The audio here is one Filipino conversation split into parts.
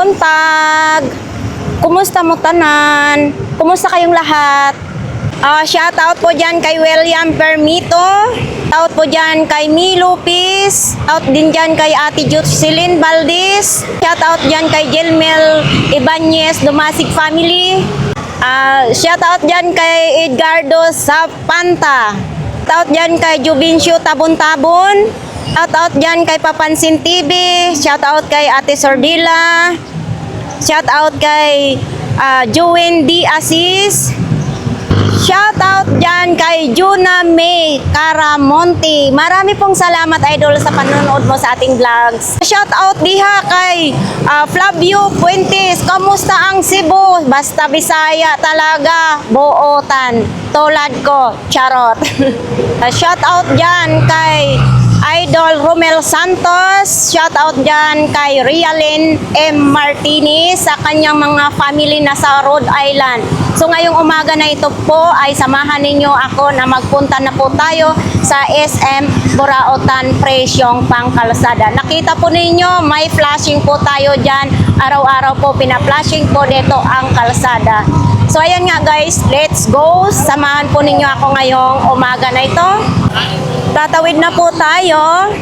buntag. Kumusta mo tanan? Kumusta kayong lahat? Shout out po dyan kay William Permito. Shout out po dyan kay Milo Peace. Shout out din dyan kay Ate Jocelyn Valdez. Shout out dyan kay Jelmel Ibanez Dumasig Family. Shout out dyan kay Edgardo Sapanta. Shout out dyan kay Juvincio Tabon-Tabon. Shout out dyan kay Papansin TV. Shout out kay Ate Sordila. Shout out kay Joen D. Asis. Shout out dyan kay Juna May Caramonte. Marami pong salamat, idol, sa panonood mo sa ating vlogs. Shout out diha kay Flavio Fuentes. Kamusta ang Cebu? Basta Bisaya talaga. Buotan. Tulad ko. Charot. Shout out dyan kay Idol Romel Santos. Shout out dyan kay Rialyn M. Martinez sa kanyang mga family na sa Rhode Island. So ngayong umaga na ito po ay samahan ninyo ako na magpunta na po tayo sa SM Burautan Presyong Pangkalsada. Nakita po ninyo may flashing po tayo dyan. Araw-araw po pina-flashing po dito ang kalsada. So ayan nga guys, let's go. Samahan po ninyo ako ngayong umaga na ito. Tatawid na po tayo.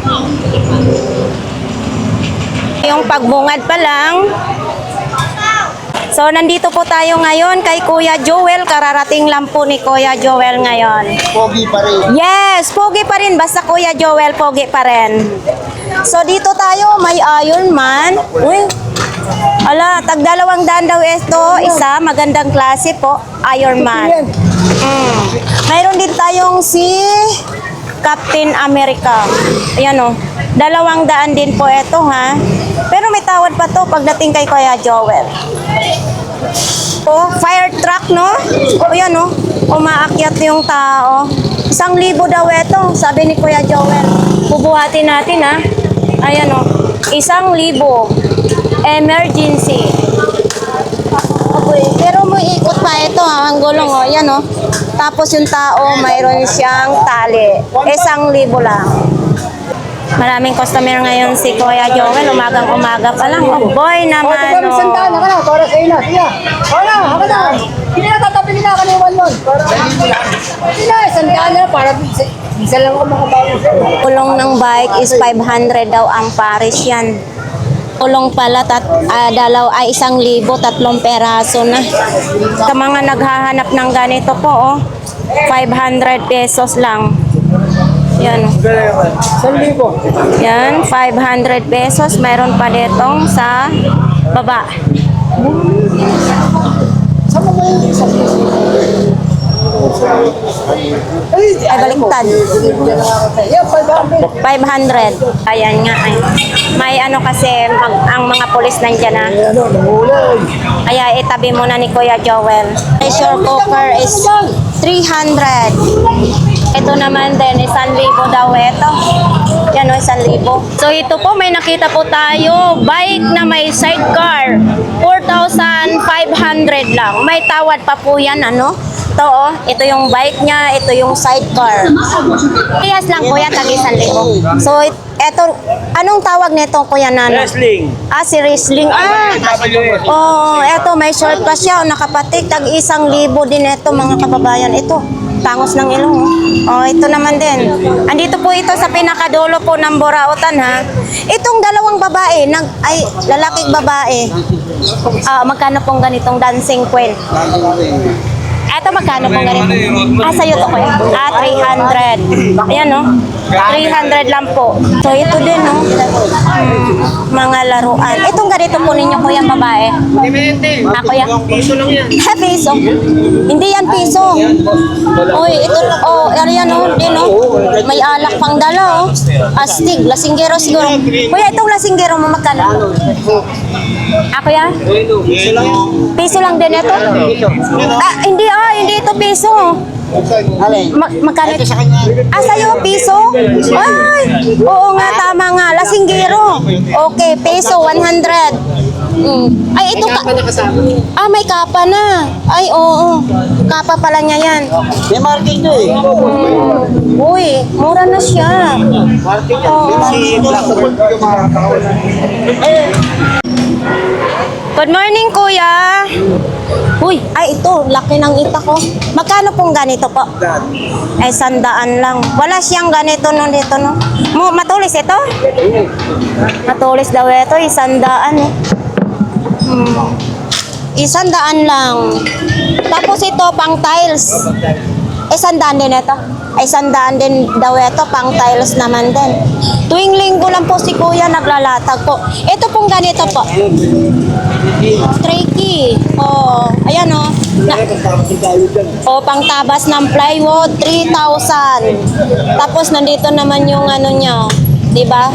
Yung pagbungad pa lang. So, nandito po tayo ngayon kay Kuya Joel. Kararating lang po ni Kuya Joel ngayon. Pogi pa rin. Yes, pogi pa rin. Basta Kuya Joel, pogi pa rin. So, dito tayo. May Iron Man. Uy. Ala, tag-200 daw ito. Isa, magandang klase po. Iron Man. Mayroon din tayong si Captain America. Ayan o. 200 din po ito, ha. Pero may tawad pa to pagdating kay Kuya Joel. Oh, fire truck, no? O yan, no? Umaakyat yung tao. 1,000 daw ito, sabi ni Kuya Joel. Bubuhatin natin, ha. Ayan, no? 1,000. Emergency. Okay. Pero may ikot pa ito, ha. Ang gulong, oh. Yan, no? Tapos yung tao, mayroon siyang tali. 1,000 lang. Maraming customer ngayon si Kuya Joel. Umagang-umaga pa lang. Oh boy naman. Ito sandaan na ka na, para sa ina. Siya. Haka na. Hindi na tatabi nila ka na yung 1-1. Hindi na, sandaan na para bisa lang ako makabawa. Kulong ng bike is 500 daw ang pares yan. Kulong pala, 1,000, 3 peraso na. Sa mga naghahanap ng ganito po, oh, 500 pesos lang. Yan. 1,000. Yan, 500 pesos. Mayroon pa ditong sa baba. Sama mo yung '500. Ay, baliktad. 500. Ayan nga ay. May ano kasi, ang mga pulis nandyan na. Kaya itabi muna ni Kuya Joel. Pressure cooker is 300. Ito naman din, 1,000 daw ito. Yan o, 1,000. So ito po, may nakita po tayo. Bike na may sidecar. 4,500 lang. May tawad pa po yan, ano? Ito oh, ito yung bike niya, ito yung sidecar. Iyas lang kuya, tag 1,000. So ito, anong tawag nito kuya Nana? Wrestling. Si wrestling. Oh, ito may short pa siya, nakapatik, tag 1,000 din ito mga kababayan. Ito, tangos ng ilong. Oh, ito naman din. Andito po ito sa pinakadulo po ng Burautan, ha. Itong dalawang babae, lalaking babae. Magkano pong ganitong dancing queen? Ito magkano pong ganito? Sa'yo to kuya? 300. Ayan no? 300 lang po. So ito din no? Mga laruan. Itong ganito po ninyo kuya babae? Kuya? Piso lang yan. Piso? Hindi yan piso. Uy, ito, oh, yan no? Din no? May alak pang dala oh. Astig, lasinggero siguro. Kuya, itong lasinggero mo magkano? Kuya? Piso lang din ito? Hindi ito piso. Magkano? Sa'yo piso? Ay, oo nga, tama nga. Lasinggero. Okay, peso, 100. Ay, ito ka. May kapa na. Ay, oo. Kapa pala niya yan. May marking to eh. Uy, mura na siya. Marking yan. Si Black Gold yung mga Good morning, kuya. Uy, ay ito, laki ng ita ko. Magkano pong ganito po? Ay, 100 lang. Wala siyang ganito no dito, no? Matulis ito? Matulis daw ito, 100 eh. 100 lang. Tapos ito, pang tiles. 100 din ito. Ay, 100 din daw ito, pang tiles naman din. Tuwing linggo lang po si kuya naglalatag po. Ito pong ganito po. Tricky. Oh, ayan oh. Pang tabas ng plywood, 3,000. Tapos nandito naman yung ano niya, 'di ba?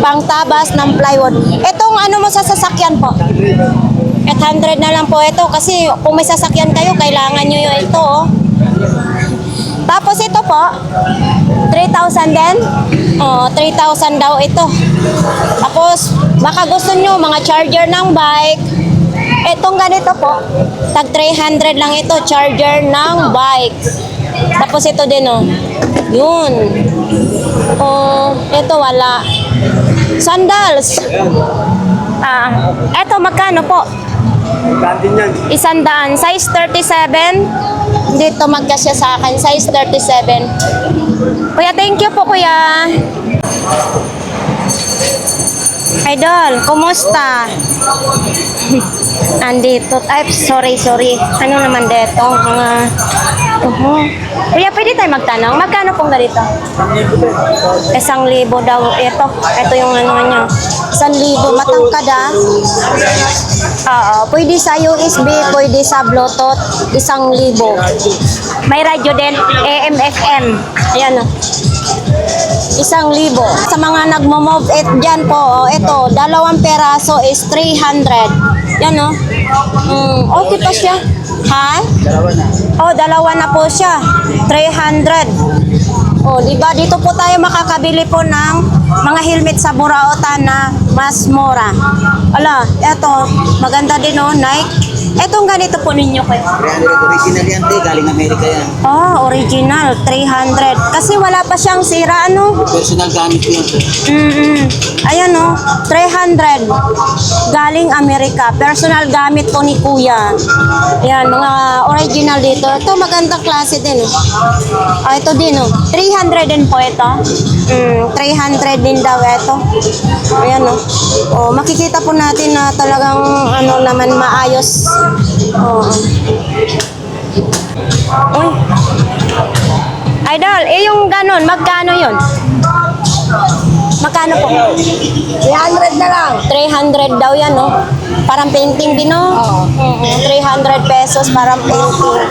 Pang tabas ng plywood. Itong ano mo sa sasakyan po? 800 na lang po ito kasi kung may sasakyan kayo, kailangan nyo yung ito oh. Tapos ito po, 3,000 din. Oh, 3,000 daw ito. Tapos, baka gusto nyo mga charger ng bike. Itong ganito po, tag 300 lang ito, charger ng bike. Tapos ito din oh. Yun. Oh, ito wala. Sandals. Ito magkano po? 100. Size 37. Dito magkasya sa akin. Size 37. Kuya, thank you po, kuya. Idol, kumusta? Andito. Ay, sorry. Ano naman dito? Mga... Kuya, pwede tayo magtanong? Magkano pong ganito? 1,000 daw. Ito yung ano niya. 1,000. Matangkad ah. Oo. Pwede sa USB, pwede sa Bluetooth. 1,000. May radyo din. AM, FM. Ayan o. 1,000. Sa mga nagmo-move dyan po, ito, 2 peraso is 300. Yan o. Okay pa siya. Ha? Dalawa na po siya. 300. Di ba? Dito po tayo makakabili po ng mga helmet sa Burautan na mas mura. Ala, eto, maganda din Nike. Etong ganito po ninyo kayo. 300 original yan, galing Amerika yan. Original, 300. Kasi wala pa siyang sira, ano? Personal gamit ko yan. Ayan 300. Galing Amerika. Personal gamit po ni kuya. Ayan, mga original dito. Ito, magandang klase din. Ito din 300 din po ito. 300 din daw ito. Ayan makikita po natin na talagang ano naman maayos. Uy. Idol, yung ganun, magkano yun? Magkano po? 300 na lang. 300 daw yan, Parang painting din, 300 pesos, parang painting.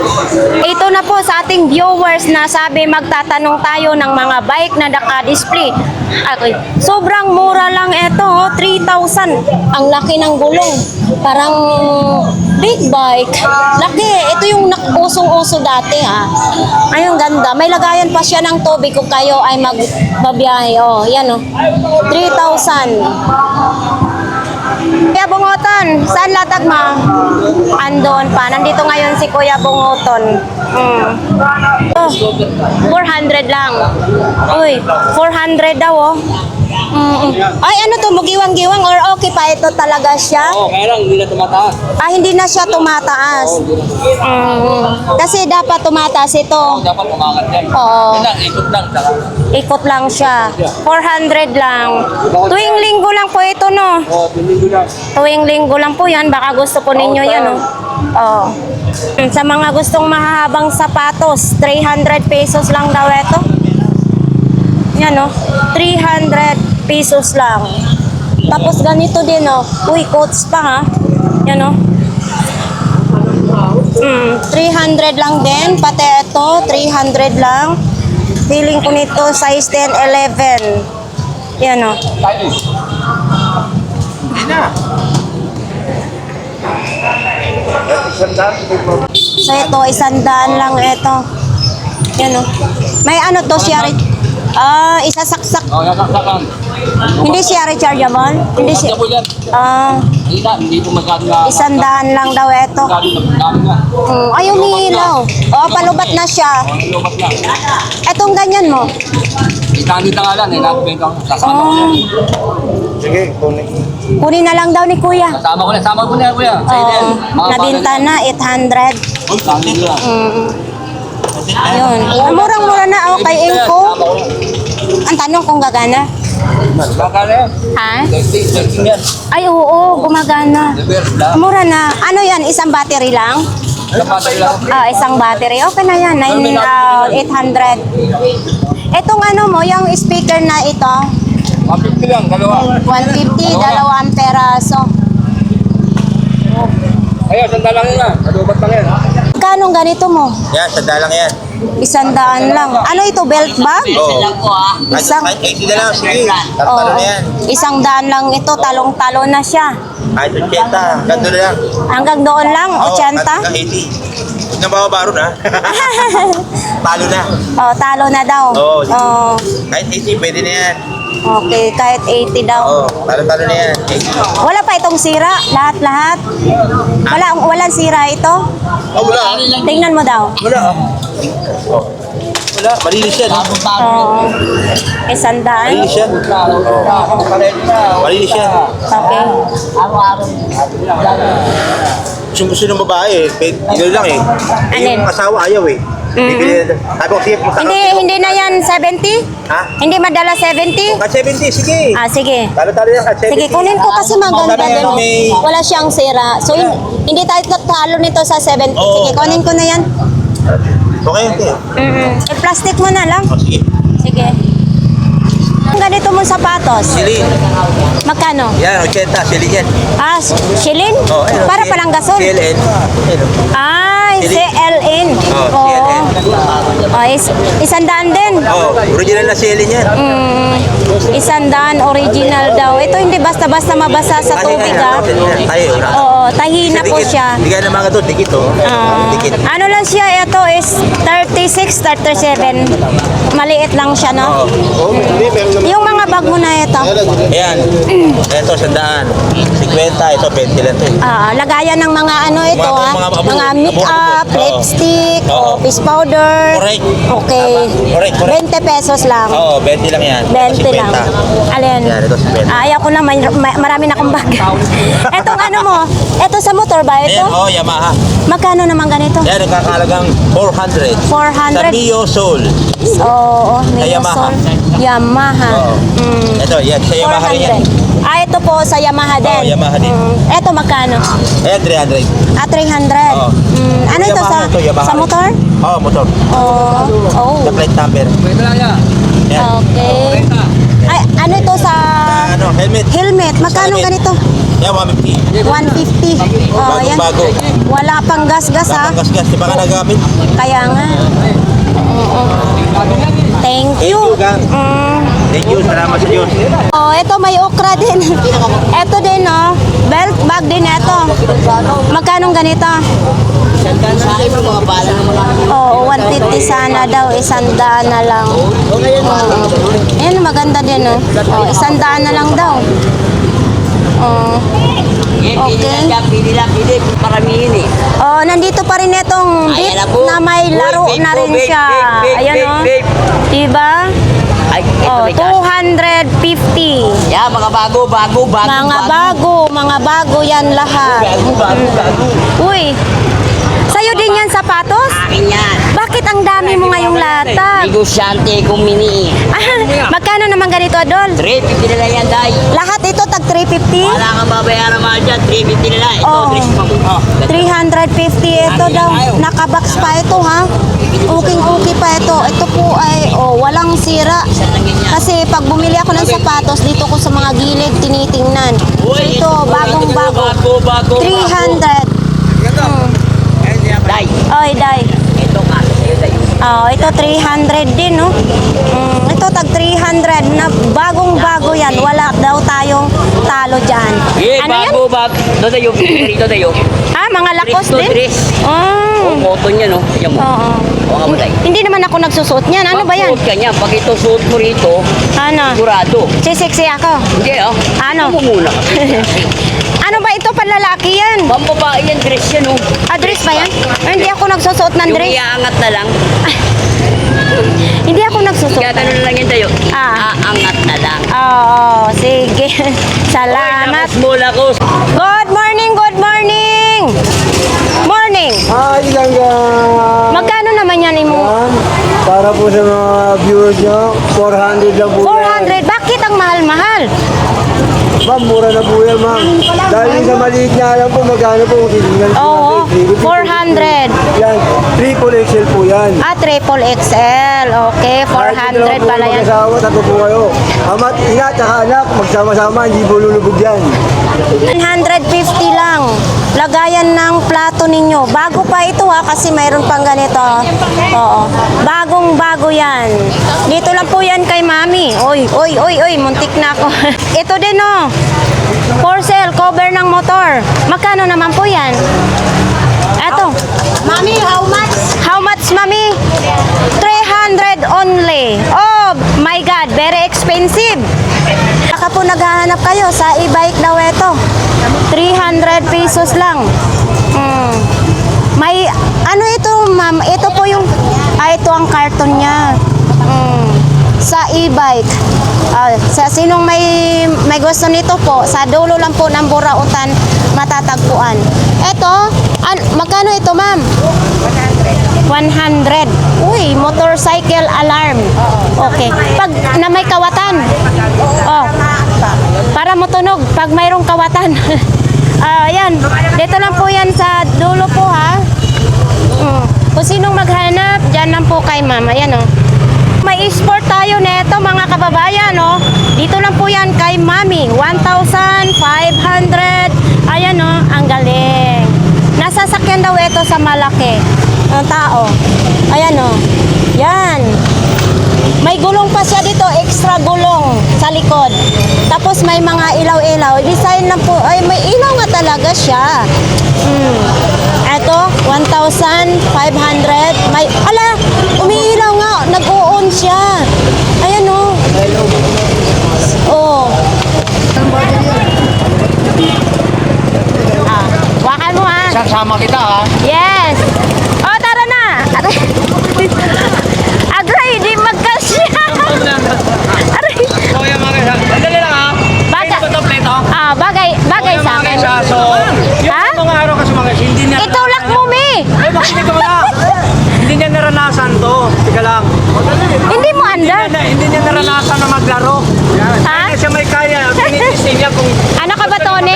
Ito na po sa ating viewers na sabi magtatanong tayo ng mga bike na naka-display. Okay. Sobrang mura lang ito, 3,000. Ang laki ng gulong. Parang big bike. Laki. Ito yung usong-uso dati, ha. Ayun, ganda. May lagayan pa siya ng tubig kung kayo ay magbabiyahe. Yan, 3,000. Kuya Bungoton, saan latag mo? Andon pa. Nandito ngayon si Kuya Bungoton. 400 lang. Uy, 400 daw, Ay, ano to? Mugiwang-giwang or okay pa ito talaga siya? Kaya lang, hindi na tumataas. Hindi na siya tumataas. Kasi dapat tumataas ito. Dapat umangat yan. Oo. Yan lang, ikot lang. Ikot lang siya. 400 lang. Tuwing linggo lang po ito, Tuminggo lang. Tuwing linggo lang po yan. Baka gusto po ninyo yan, Sa mga gustong mahahabang sapatos, 300 pesos lang daw ito. Yan, 300 pesos lang. Tapos ganito din, Uy, coats pa, ha? Yan, 300 lang din. Pati ito, 300 lang. Feeling ko nito, size 10, 11. Yan, So ito, 100 lang ito. Yan May ano to siya isasaksak. Nasaksakan. Hindi siya rechargeable? Hindi siya. Hindi po masyado na. 100 lang daw ito. Ay, umiilaw. Palubat na siya. Lumat na. Etong ganyan mo. Itanit na nga lang, nakabenta ko. Sasama ko. Sige, kunin. Kunin na lang daw ni kuya. Sama ko na, kuya. Sa Eden. Oo, nabinta na, 800. Yun. Murang-mura na ako kay Inko. Ang tanong kung gagana. Kakala yan. Ha? 13 yan. Ay, oo, gumagana. Reverse lang. Mura na. Ano yan? Isang battery lang? Sa patay lang. Isang battery. Okay na yan. 800. Etong ano mo, yung speaker na ito, 150 lang, dalawa. 150, 2 amperaso. Ayun, sanda lang yun ah. Kadubat lang yan. Kanong ganito mo? Yan, sanda lang yan. 100 lang. Ano ito, belt bag? Oo. Isang, Kahit 80 na lang, sige. Talo na yan. 100 lang ito, talong-talo na siya. Kahit 80, ganito na lang. Hanggang doon lang, Oo, 80. hanggang 80. Huwag na bababa ron ha. Talo na. Talo na daw. Oo, sige. Oh, Kahit 80, pwede na yan. okay, kahit 80 daw. Oo, talo-talo na yan. 80. Wala pa itong sira, lahat-lahat. Walang sira ito. Oh, wala. Tingnan mo daw. Wala. Oh. Wala, malinis yan. Oo. 100. Malinis yan. Oo. Malinis yan. Okay. Gusto ng babae, ino lang eh. Alin? Yung asawa ayaw eh. Bibili na. Sabi ko, sige, pumunta Hindi na yan 70? Ha? Hindi madala 70? Kahit 70, sige. Sige. Talo-talo yan, kahit 70. Sige, kunin ko kasi maganda Sabi din. nga, may- Wala siyang sira. So, hindi tayo talo nito sa 70. Oo. Sige, kunin ko na yan. Okay, okay. I-plastic mo na lang. Oh, sige. Sige. Ang ganito mong sapatos, Silin. magkano? Yan, 80. Silin yan. Shilin? Oh, ayun, Para palang gasol. CLN. Ayun. Ay, Shilin. CLN. Oh, CLN. Isandaan din. Oh, original na silin yan. 100 original daw. Ito hindi basta-basta mabasa sa tubig ha. Tayo. Oo, tahina po siya. Hindi ka na mga to, dikit oh. Dikit. Ano lang siya, ito is 36, 37. Maliit lang siya, no? Yung mga bag mo na ito, Ayan. Ito, 100. 50. Ito, 20 lang to. lagayan ng mga ano ito, ha? Mga make-up, Oo. lipstick, Oo. face powder. Correct. Okay. Correct. 20 pesos lang. Oo, 20 lang yan. 20 lang. Alin? Yan, ito 50. Ayaw ko na, marami na akong bag. Etong ano mo, eto sa motor ba ito? Ayan, oh, Yamaha. Magkano naman ganito? Yan, nagkakalagang 400. 400. Sa Mio Soul. Oo, Mio Yamaha. Soul. Yamaha. Oo. Ito, yan. Sa Yamaha rin yan. 400. Ito po sa Yamaha din. Oo, Yamaha din. Ito magkano? Ayan, 300. 300. Oo. Ano ito Yamaha to, Yamaha sa rin. motor? Oo, motor. Oh. Sa plate number. Pwede lang yan. Yan. Okay. Ay, ano ito sa Ano, helmet. helmet? Magkano Helmet. ganito? Yan, 150. 150. Ayan. Bago-bago. Wala pang gas-gas ha. Tapang gas-gas, di ba ka nagamit? Kaya nga. Oo. Thank you. Thank you, gang. Thank you, salamat sa Diyos. Ito may okra din. Ito din, belt bag din ito. Magkano ganito? Oo, 150 sana daw, 100 na lang. Ayan, maganda din, 100 na lang daw. Okay. Pili paramihin eh. Nandito pa rin itong beef Ayan na po. na may laro Uy, na rin babe, siya. babe, Ayan, babe. Diba? Ay, ito may gas. 250. Yeah, mga bago. Mga bago yan lahat. Bago. Uy, sa'yo din yan sapatos? Akin yan. Bakit ang dami mo ngayong latag? Negosyante kong mini. Magkano naman ganito, Adol? 350 na lang yan, Day. Lahat ito tag 350? Wala kang babayaran mahal dyan. 350 na lang. Ito, Oo. dress mo. 350 ito daw. Nakabox pa ito, ha? Uking-uki pa ito. Ito po ay walang sira. Kasi pag bumili ako ng sapatos, dito ko sa mga gilid tinitingnan. So ito, bagong-bago. Bago. 300. Day, Oy, Day. ito kaso sa'yo, Day. Ito 300 din, no? Ito tag 300 na bagong-bago yan. Wala daw tayong talo dyan. Ano yan? Bago. Ito tayo. Ito tayo. Mga lakos Ito, din? dress. Oh. Cotton yan, oh. Yan mo. Oo. Oo nga mo, Day. Hindi naman ako nagsusuot niyan. Ano ba yan? Magsuot ka niya. Pag ito suot mo rito, Ano? sigurado. Sexy ako. Hindi, oh. Ano? Ito mo muna. Ano ba ito? Panlalaki yan? Pambabae yan, dress yan, oh. Dress ba yan? Hindi ako nagsusuot ng Yung dress. iaangat na lang. Hindi ako nagsusuot. Kaya ganun na lang yan tayo. Ah. Aangat na lang. Oo, sige. Salamat. Mula ko. Good morning, good morning. Morning. Ay, gangga. Magkano naman yan imo? Para po sa mga viewers nyo, 400 lang po. 400. Bakit ang mahal-mahal? Ma'am, mura na po yan, ma'am. Dahil sa maliit na alam po, magkano po. Titingnan po Oo, natin. 400. Yan, triple XL po yan. Ah, triple XL. Okay, 400 pala yan. Mag-asawa, tatlo po kayo. Amat, ina, tsaka anak, magsama-sama, hindi po lulubog yan. 150 lang. Lagayan ng plato ninyo. Bago pa ito ha, kasi mayroon pang ganito. Oo. Bagong bago yan. Dito lang po yan kay Mami. Oy, muntik na ako. Ito din oh. For sale, cover ng motor. Magkano naman po yan? Eto. Mami, how much? How much, Mami? 300 only. Oh, my God, very expensive. Baka po naghahanap kayo sa e-bike daw ito. 300 pesos lang. May, ano ito, ma'am? Ito po yung, ito ang karton niya. Sa e-bike. Sa sinong may gusto nito po, sa dulo lang po ng Burautan matatagpuan. Ito, magkano ito, ma'am? 100. Uy, motorcycle alarm. Okay. Pag na may kawatan. Oh. Para mo tunog pag mayroong kawatan. Ayan. Dito lang po yan sa dulo po ha. Kung sinong maghanap, dyan lang po kay ma'am. Ayan oh. May sport tayo neto mga kababayan oh. Dito lang po yan kay Mami. 1,500. Ayan oh, ang galing. Nasasakyan daw ito sa malaki ng tao. Ayan o. Yan. May gulong pa siya dito. Extra gulong sa likod. Tapos may mga ilaw-ilaw. Design lang po. Ay, may ilaw nga talaga siya. Ito, 1,500. May, ala, umiilaw nga. Nag-o-on siya. Ayan o. Oh. Wakan mo ha. Sasama kita ha. Yes. Oh, tara na. Agray, di magkasya. Aray. Kuya mga sandali lang ha. Baga- Ito kompleto. Bagay sa akin. So, yung Ha? mga araw kasi mga hindi niya. Itulak mo, Mi. Ay, makinig ka wala. Hindi niya naranasan to. Teka lang. Hindi mo andar. Hindi niya naranasan na maglaro. Ha? Kaya siya may kaya. Pinitising niya kung Ano ka ba, Tony?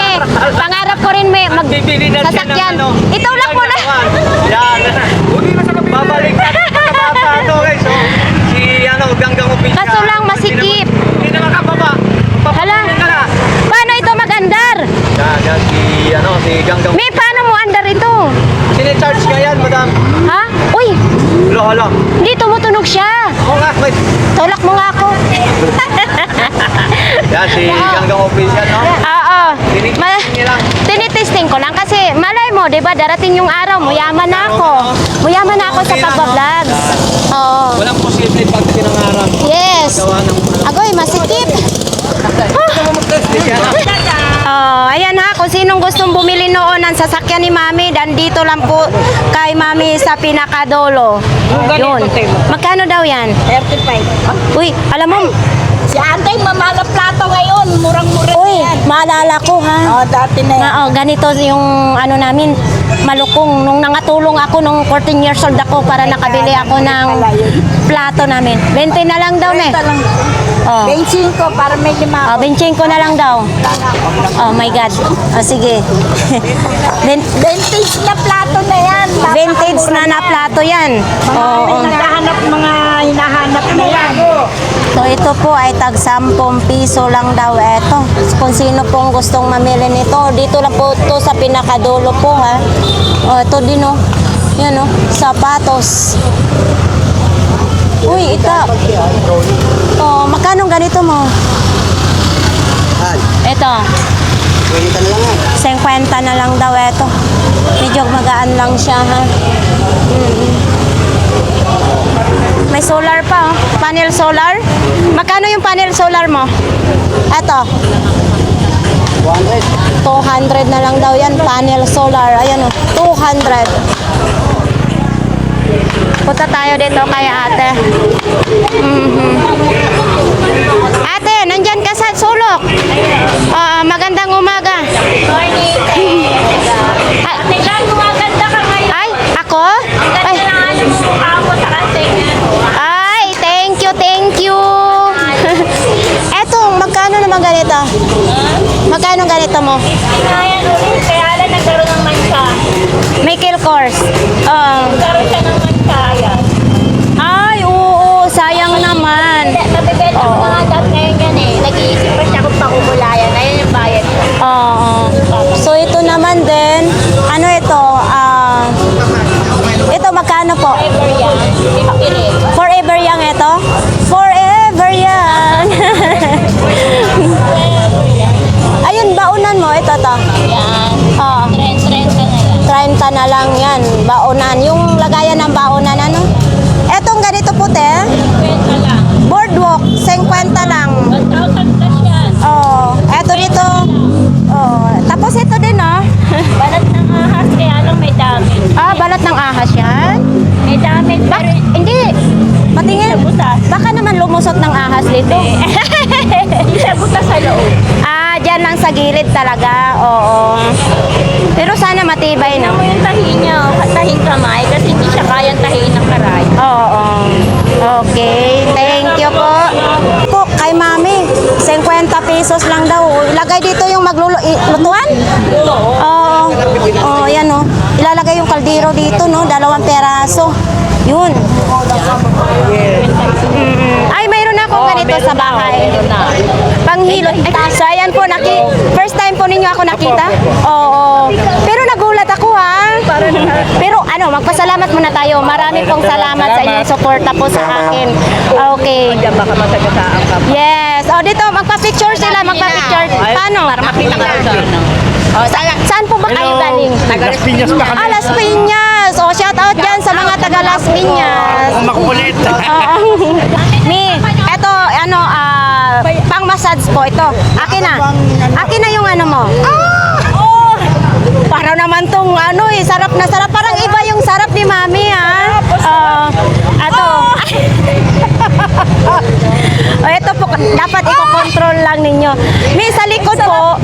Pangarap ko rin may bibili na siya ng sasakyan. ano. Itulak mo na. Yan. Babalik na. Pagkabata ito guys. So, si ano, ganggang official. Kaso lang masikip. Hindi na makababa. Hala. Papapunin ka na. Paano ito mag-andar? Yan, si ganggang. Mi, paano mo andar ito? Sine-charge ka yan, madam. Ha? Uy, Hala. hindi tumutunog siya. Oo nga, wait. Tulak mo nga ako. Yan, si ganggang official, no? Oo. Tinitesting niya lang. Tinitesting ko lang kasi malay mo, 'di ba? Darating yung araw, muyaman na ako. Muyaman na ako sa pagbablog. Oo. Walang posible pag pinangarap. Yes. Gawa ng Agoy, masikip. yan. Oh, ayan ha, kung sinong gustong bumili noon ng sasakyan ni Mami, dan dito lang po kay Mami sa pinakadolo. Yun. Magkano daw yan? 35. Uy, alam mo, Si Antay, mamala plato ngayon. Murang-mura uy, yan. maalala ko ha. Oh, dati na yan. Ganito yung ano namin, malukong. Nung nangatulong ako nung 14 years old ako para nakabili ako ng plato namin. 20 na lang daw, me. Ito lang. Oh. 25 para may lima. 25 na lang daw. Oh my God. Sige. Vintage na plato na yan. Vintage na plato yan. Oo. Mga hinahanap na yan. So ito po ay tag 10 piso lang daw ito. Kung sino pong gustong mamili nito, dito lang po ito sa pinakadulo po ha. Oh, ito din oh. Yan oh, sapatos. Uy, ita. Oh, magkano ganito mo? Ito. 50 na lang daw ito. Medyo magaan lang siya ha. May solar pa, oh. Panel solar. Magkano yung panel solar mo? Eto. 200 na lang daw yan, panel solar. Ayan, oh. 200. Punta tayo dito kay ate. Ate, nandyan ka Pangmasad, sulok. Magandang umaga. Morning. Ate Lan, gumaganda ka ngayon. Ay, ako? Ang ganda Ay, ng ano mo, ako sa kasi. ay, thank you, thank you. Eto, magkano naman ganito? Magkano ganito mo? Kaya ulit, kaya lang nagkaroon ng mansa. Michael Kors. Nagkaroon siya ng mansa. Yan. Ay, oo, sayang naman. Nabibenta ko mga dot ngayon yan eh. Nag-iisip pa siya kung pakukulayan. Ayun yung bayad ko. Oo. So, ito naman din, ano ito? Ito, magkano po? Ever yan. 50 rin. Forever Young ito? Forever Young. Ayun, baunan mo. Ito to. Yan. Oo. Trend ka na yan. 30 na lang yan. Baunan. Yung lagayan ng baunan, ano? Etong ganito puti. 20 lang. Boardwalk. 50 lang. 1,000 plus yan. Oh, eto dito. Oh, tapos ito din, oh. Balat ng ahas, kaya lang may damit. Balat ng ahas yan. May damit, pero Hindi. Patingin. butas. Baka naman lumusot ng ahas dito. Hindi siya butas sa loob. Dyan lang sa gilid talaga. Oo. Pero sana matibay Tingnan na. mo yung tahi niya, tahing kamay, kasi hindi siya kayang tahiin ng karay. Oo. Okay. Thank you po. Po, kay mami, 50 pesos lang daw. Ilagay dito yung lutuan? Oo. Oh, yan oh. Ilalagay yung kaldero dito, no? 2 peraso. Yun. Ay, mayroon akong ganito sa bahay. Panghilot. Ay, so ayan po, first time po ninyo ako nakita. Oo. Pero nagulat ako ha. Pero ano, magpasalamat muna tayo. Marami pong salamat sa inyong suporta po sa akin. Okay. Baka masagasaan ka. Yes. O dito, magpa-picture sila, magpa-picture. Paano? Para makita ka saan po ba kayo galing? Las Piñas pa kami. Las Piñas. O, shout out dyan sa mga taga Las Piñas. Makulit. Mi, eto, ano, pang-massage po ito. Akin na. Akin na yung ano mo. Oh! Para naman tong ano sarap na sarap. Parang iba yung sarap ni Mami, ha? Ato. Ito po, dapat i-control lang ninyo. Mi, sa likod po,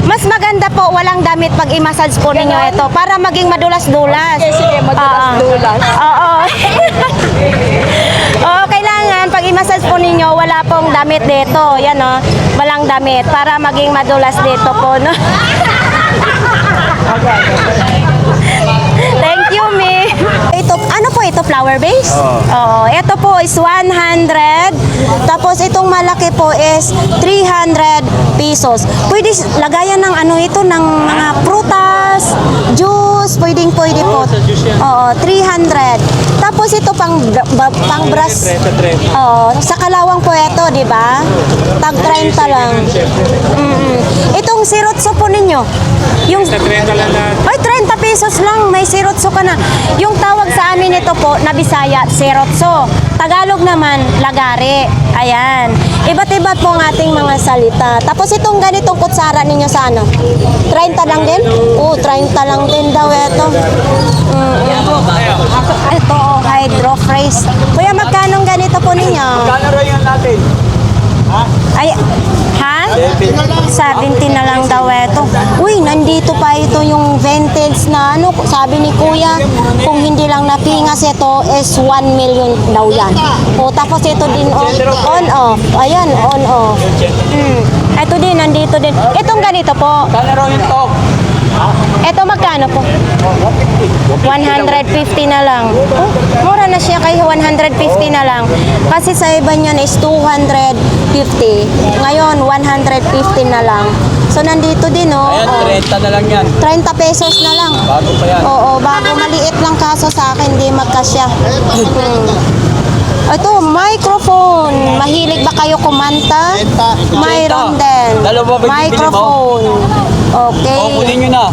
mas maganda po walang damit pag i-massage po ninyo ito para maging madulas-dulas. Sige, madulas-dulas. Oo. Oo, kailangan pag i-massage po ninyo, wala pong damit dito. Yan o, walang damit para maging madulas dito po. No? Thank you, Mi. Ito, ano po ito? Flower base? Oo. Ito po is 100. Tapos itong malaki po is 300 pesos. Pwede lagayan ng ano ito, ng mga prutas, juice, pwede po. Oo, 300. Tapos ito pang brush. Oo, sa kalawang po ito, di ba? Tag 30 lang. Itong sirotso po ninyo. Yung 30 lang na. ay, 30 pesos lang, may sirotso ka na. Yung tawag sa amin ito po, na Bisaya, sirotso. Tagalog naman, lagari. Ayan. Iba't iba po ang ating mga salita. Tapos itong ganitong kutsara ninyo sa ano? 30 lang din? Oo, 30 lang din daw ito. Ito, hydro freeze. Kuya, magkano ganito po ninyo? Kano rin yan natin? Ay, ha? 70 na lang daw ito. Uy, nandito pa ito yung vintage na ano, sabi ni Kuya, kung hindi lang napingas ito is 1 million daw yan. O, tapos ito din on-off. Ayan, on-off. Ito din, nandito din. Itong ganito po. Kano rin yung top? Ito magkano po? 150 na lang. Oh, mura na siya kay 150 na lang. Kasi sa iba niyan is 250. Ngayon, 150 na lang. So, nandito din, oh. Ayan, 30 na lang yan. 30 pesos na lang. Bago pa yan. Oo, bago maliit lang kaso sa akin, di magkasya. Ito, microphone. Mahilig ba kayo kumanta? Mayroon din. Dalawa ba yung Microphone. Okay. O, kunin nyo na.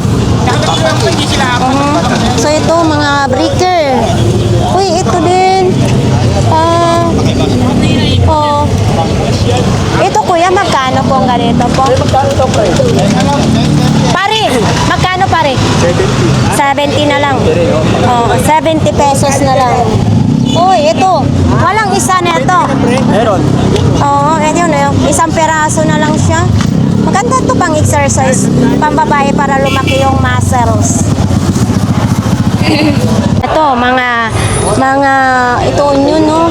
So ito mga breaker. Uy, ito din. Ito kuya, magkano po ang ganito po? Magkano ito, pre? Pare, magkano pare? 70 na lang. 70 pesos na lang. Uy, ito. Walang isa na ito. Meron. Oo, yun yun. Isang peraso na lang siya. Maganda to pang exercise. Pambabae para lumaki yung muscles. Ito, mga ito yun, no?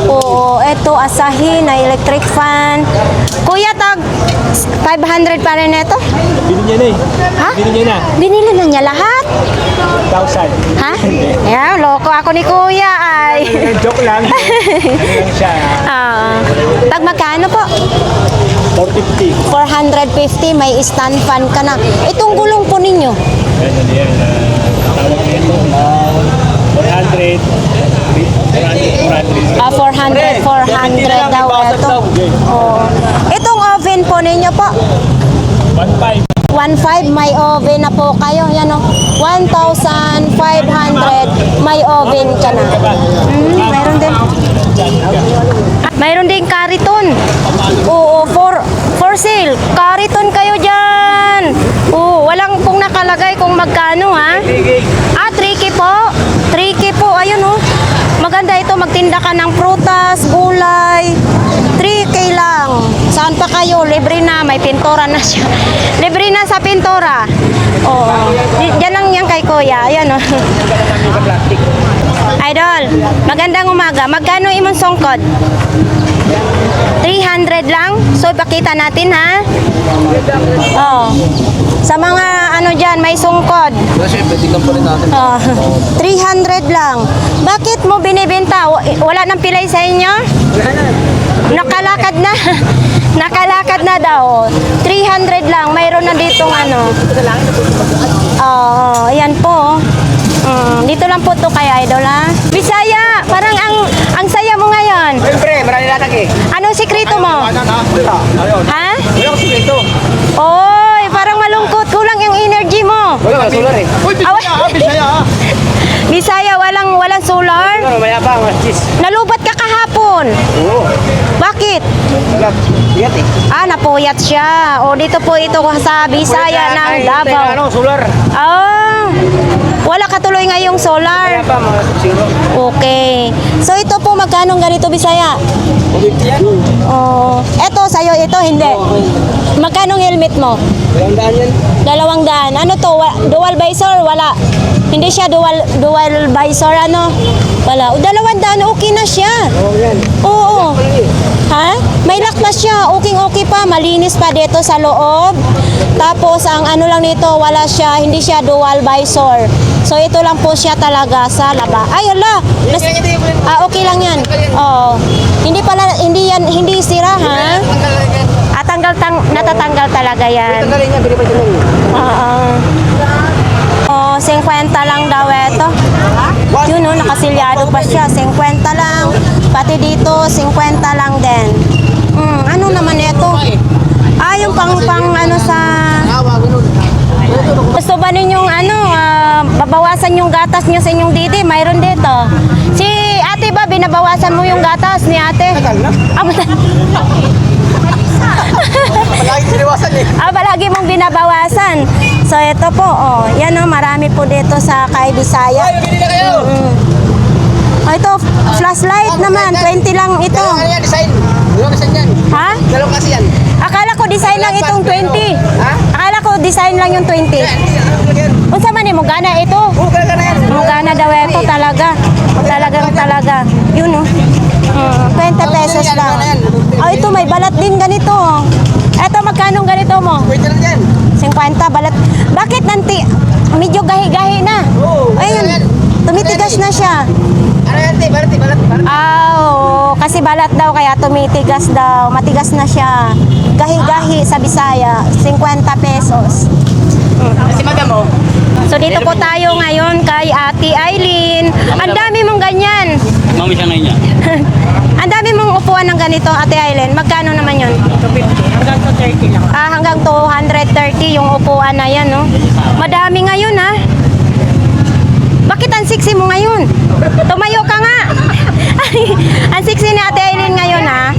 Oo, ito, Asahi na electric fan. Kuya, tag 500 pa rin ito? Bili niya na eh. Ha? Bili niya na. Binili na niya lahat? 1,000. Ha? Yeah, loko ako ni Kuya ay. Joke lang. Ano lang siya. Tag magkano po? 450. 450, may stand fan ka na. Itong gulong po ninyo? Ano yan? Tawag nito. 400. 400 daw ito. Oh. Itong oven po ninyo po? 1,500. 1,500 may oven na po kayo. Yan o. 1,500 may oven ka na. Mayroon din. Mayroon din kariton. Oo, for sale. Kariton kayo dyan. Oo, walang pong nakalagay kung magkano ha. 3K po. 3K po. Ayun o. Maganda ito. Magtinda ka ng prutas, gulay. 3K lang. Saan pa kayo? Libre na. May pintura na siya. Libre na sa pintura. Oo. Diyan lang yan kay Kuya. Ayan o. Idol, magandang umaga. Magkano imong songkod? 300 lang. So, ipakita natin ha. Oh. Sa mga ano dyan, may sungkod. Oh. 300 lang. Bakit mo binibenta? Wala nang pilay sa inyo? Nakalakad na. Nakalakad na daw. 300 lang. Mayroon na ditong ano. Oh, ayan po. Dito lang po to kay Idol ha. Bisaya, parang ang saya mo ngayon. Siyempre, marami latag eh. Anong sikreto mo? Ha? Wala ko sikrito. Oy, parang malungkot. Kulang yung energy mo. Wala, solar eh. Uy, Bisaya, walang solar? mayabang, sis. Nalubat ka kahapon. Oo. Bakit? Wala, bigat eh. Napuyat siya. O, dito po ito sa Bisaya ng Davao. Ano, solar. Wala ka tuloy ngayong solar. Kaya pa, mga zero. Okay. So, ito po, magkano ganito, Bisaya? Ulit yan. Oh, eto sa'yo, ito hindi. Magkano helmet mo? Walang daan yan. 200. Ano to? Dual visor? Wala. Hindi siya dual visor ano? Wala. 200, okay na siya. Oo, yan. Oo. Ha? May lakmas siya. Okay pa. Malinis pa dito sa loob. Tapos, ang ano lang nito, wala siya, hindi siya dual visor. So, ito lang po siya talaga sa laba. Ay, ala. Okay lang yan. Oo. Hindi sira, ha? Natatanggal talaga yan. Tanggalin niya, binibay niya. Oo. 50 lang daw ito. Yun o, nakasilyado pa siya. 50 lang. Pati dito, 50 lang din. Ano naman ito? Yung pang ano sa... Gusto ba ninyong babawasan yung gatas nyo sa inyong didi? Mayroon dito. Si ate ba, binabawasan mo yung gatas ni ate? Tagal na. Palagi siniwasan eh. Palagi mong binabawasan. So, ito po, yan marami po dito sa kay Bisaya. Ay, bibili na kayo. Ito, flashlight naman, 20 lang ito. Ano yan, design? Dalawang design yan. Ha? Dalawang kasi yan. Akala ko design lang itong 20. Ha? Akala ko design lang yung 20. Unsa man mo gana ito? Oo, kaya na yan. Mugana daw ito talaga. Talaga. Yun 20 pesos lang. Ito may balat din ganito. Ito magkano ganito mo? Pwede lang yan. 50 balat. Bakit medyo gahi-gahi na? Oo. Ayun. Tumitigas na siya. Ano yan, te? Balat. Oo. Kasi balat daw kaya tumitigas daw. Matigas na siya. Gahi-gahi sa Bisaya. 50 pesos. Kasi madam mo. So dito po tayo ngayon kay Ate Aileen. Ang dami mong ganyan. Mami siya ngayon niya. Ang dami mong upuan ng ganito, Ate Aileen. Magkano naman yun? Hanggang to 30 lang. Hanggang 230 yung upuan na yan, no? Madami ngayon, ha? Bakit ang sexy mo ngayon? Tumayo ka nga. Ang sexy ni Ate Aileen ngayon, ha?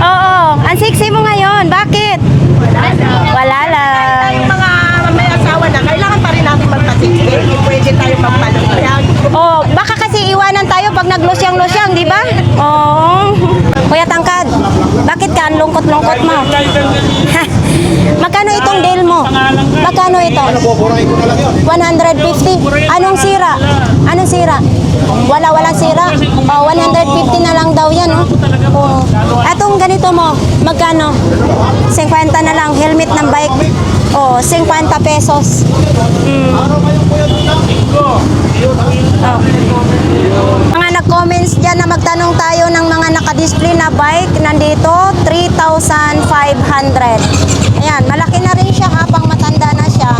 Oo, ang sexy mo ngayon. Bakit? Wala lang. Mga may asawa na, kailangan pa rin natin magpasigil. Pwede tayo magpalagyan. Baka nag-iiwanan tayo pag naglosyang-losyang, di ba? Oo. Kuya Tangkad, bakit ka ang lungkot-lungkot mo? Magkano itong deal mo? Magkano ito? 150. Anong sira? Anong sira? Walang sira? Oh, 150 na lang daw yan, oh. Oh. Atong ganito mo, magkano? 50 na lang, helmet ng bike. Oh, 50 pesos. Oh. Mga nag-comments dyan na magtanong tayo ng mga nakadisplay na bike, nandito, 3,500. Ayan, malaki na rin siya ha, pang matanda na siya.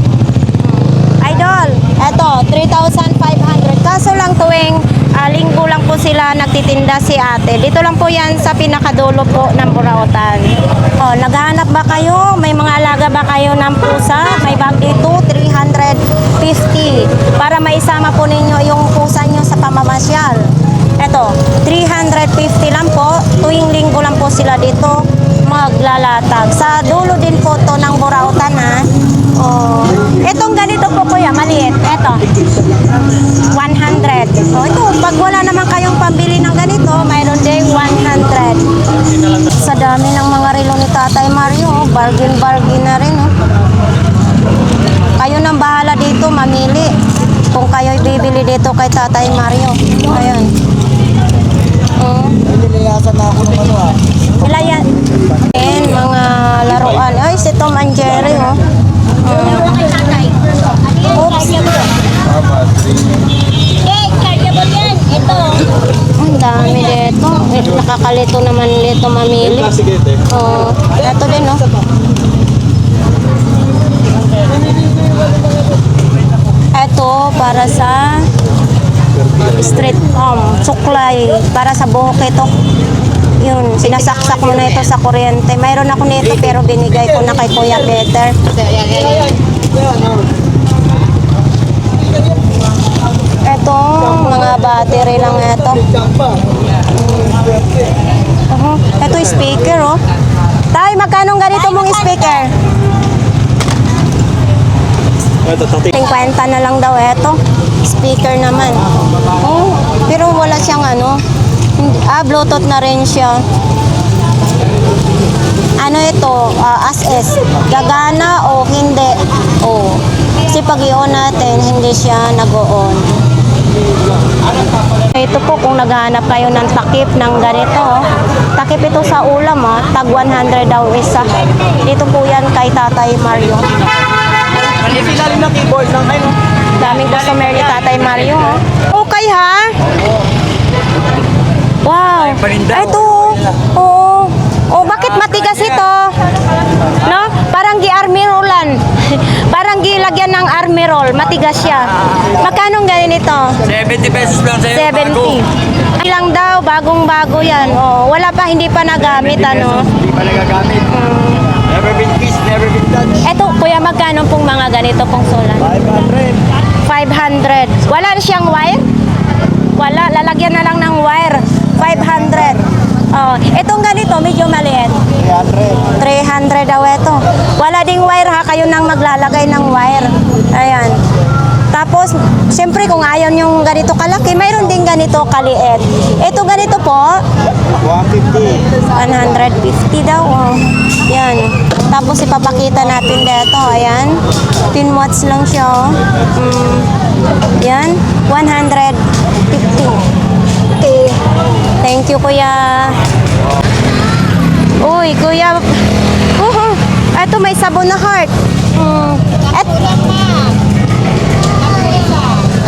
Idol, eto, 3,500. Kaso lang tuwing linggo lang po sila nagtitinda si ate. Dito lang po yan sa pinakadulo po ng Burautan. O, naghahanap ba kayo? May mga alaga ba kayo ng pusa? May bag dito, 350. Para maisama po ninyo yung pusa nyo sa pamamasyal. Eto, 350 lang po. Tuwing linggo lang po sila dito maglalatag. Sa dulo din po to ng Burautan ha. Oh, etong ganito po kuya, maliit. Eto, 100. Oh, ito, pag wala naman kayong pambili ng ganito, mayroon din 100. Sa dami ng mga relo ni Tatay Mario, oh, bargain na rin. Oh. Kayo nang bahala dito, mamili. Kung kayo'y bibili dito kay Tatay Mario. Ayun. Oh. Niliyasan na ako ng ano ah. Wala yan. And mga laruan. Ay, si Tom and Jerry, oh. Oops. Ito. Ang dami dito. Nakakalito naman dito mamili. Oh, ito din, oh. Ito para sa street suklay. Para sa buhok ito. Yun, sinasaksak mo na ito sa kuryente. Mayroon ako nito pero binigay ko na kay Kuya Peter. Ito, mga battery lang ito. Ito speaker, oh. Tay, magkano ganito mong speaker? 50 na lang daw ito. Speaker naman. Oh, pero wala siyang ano. Bluetooth na rin siya. Ano ito? As-is. Gagana o hindi? Oh. Kasi pag i-on natin, hindi siya nag-on. Ito po kung naghahanap kayo ng takip ng ganito. Oh. Takip ito sa ulam, oh. Tag 100 daw isa. Dito po yan kay Tatay Mario. Ilalim ng keyboard lang kayo. Daming customer ni Tatay Mario. Oh. Okay ha? Wow. Ito. Oo. Oh, bakit matigas ito? No? Parang gi-army rollan. Parang gilagyan ng army roll. Matigas siya. Magkano ganito? 70 pesos lang sa'yo. 70. Ilang daw, bagong-bago yan. Oh, wala pa, hindi pa nagamit, ano? Hindi pa nagagamit. Never been kissed, never been touched. Eto, kuya, magkano pong mga ganito pong sulan? 500. 500. Wala siyang wire? Wala, lalagyan na lang ng wire. 500. Oh, itong ganito, medyo maliit. 300 daw ito. Wala ding wire ha, kayo nang maglalagay ng wire. Ayan. Tapos, siyempre kung ayaw yung ganito kalaki, mayroon din ganito kaliit. Ito ganito po, 150 daw. Oh. Yan. Tapos ipapakita natin dito. Ayan. 10 watts lang siya. Oh. Yan. 150. Okay. Thank you, kuya. Uy, kuya. Ito may sabon na heart.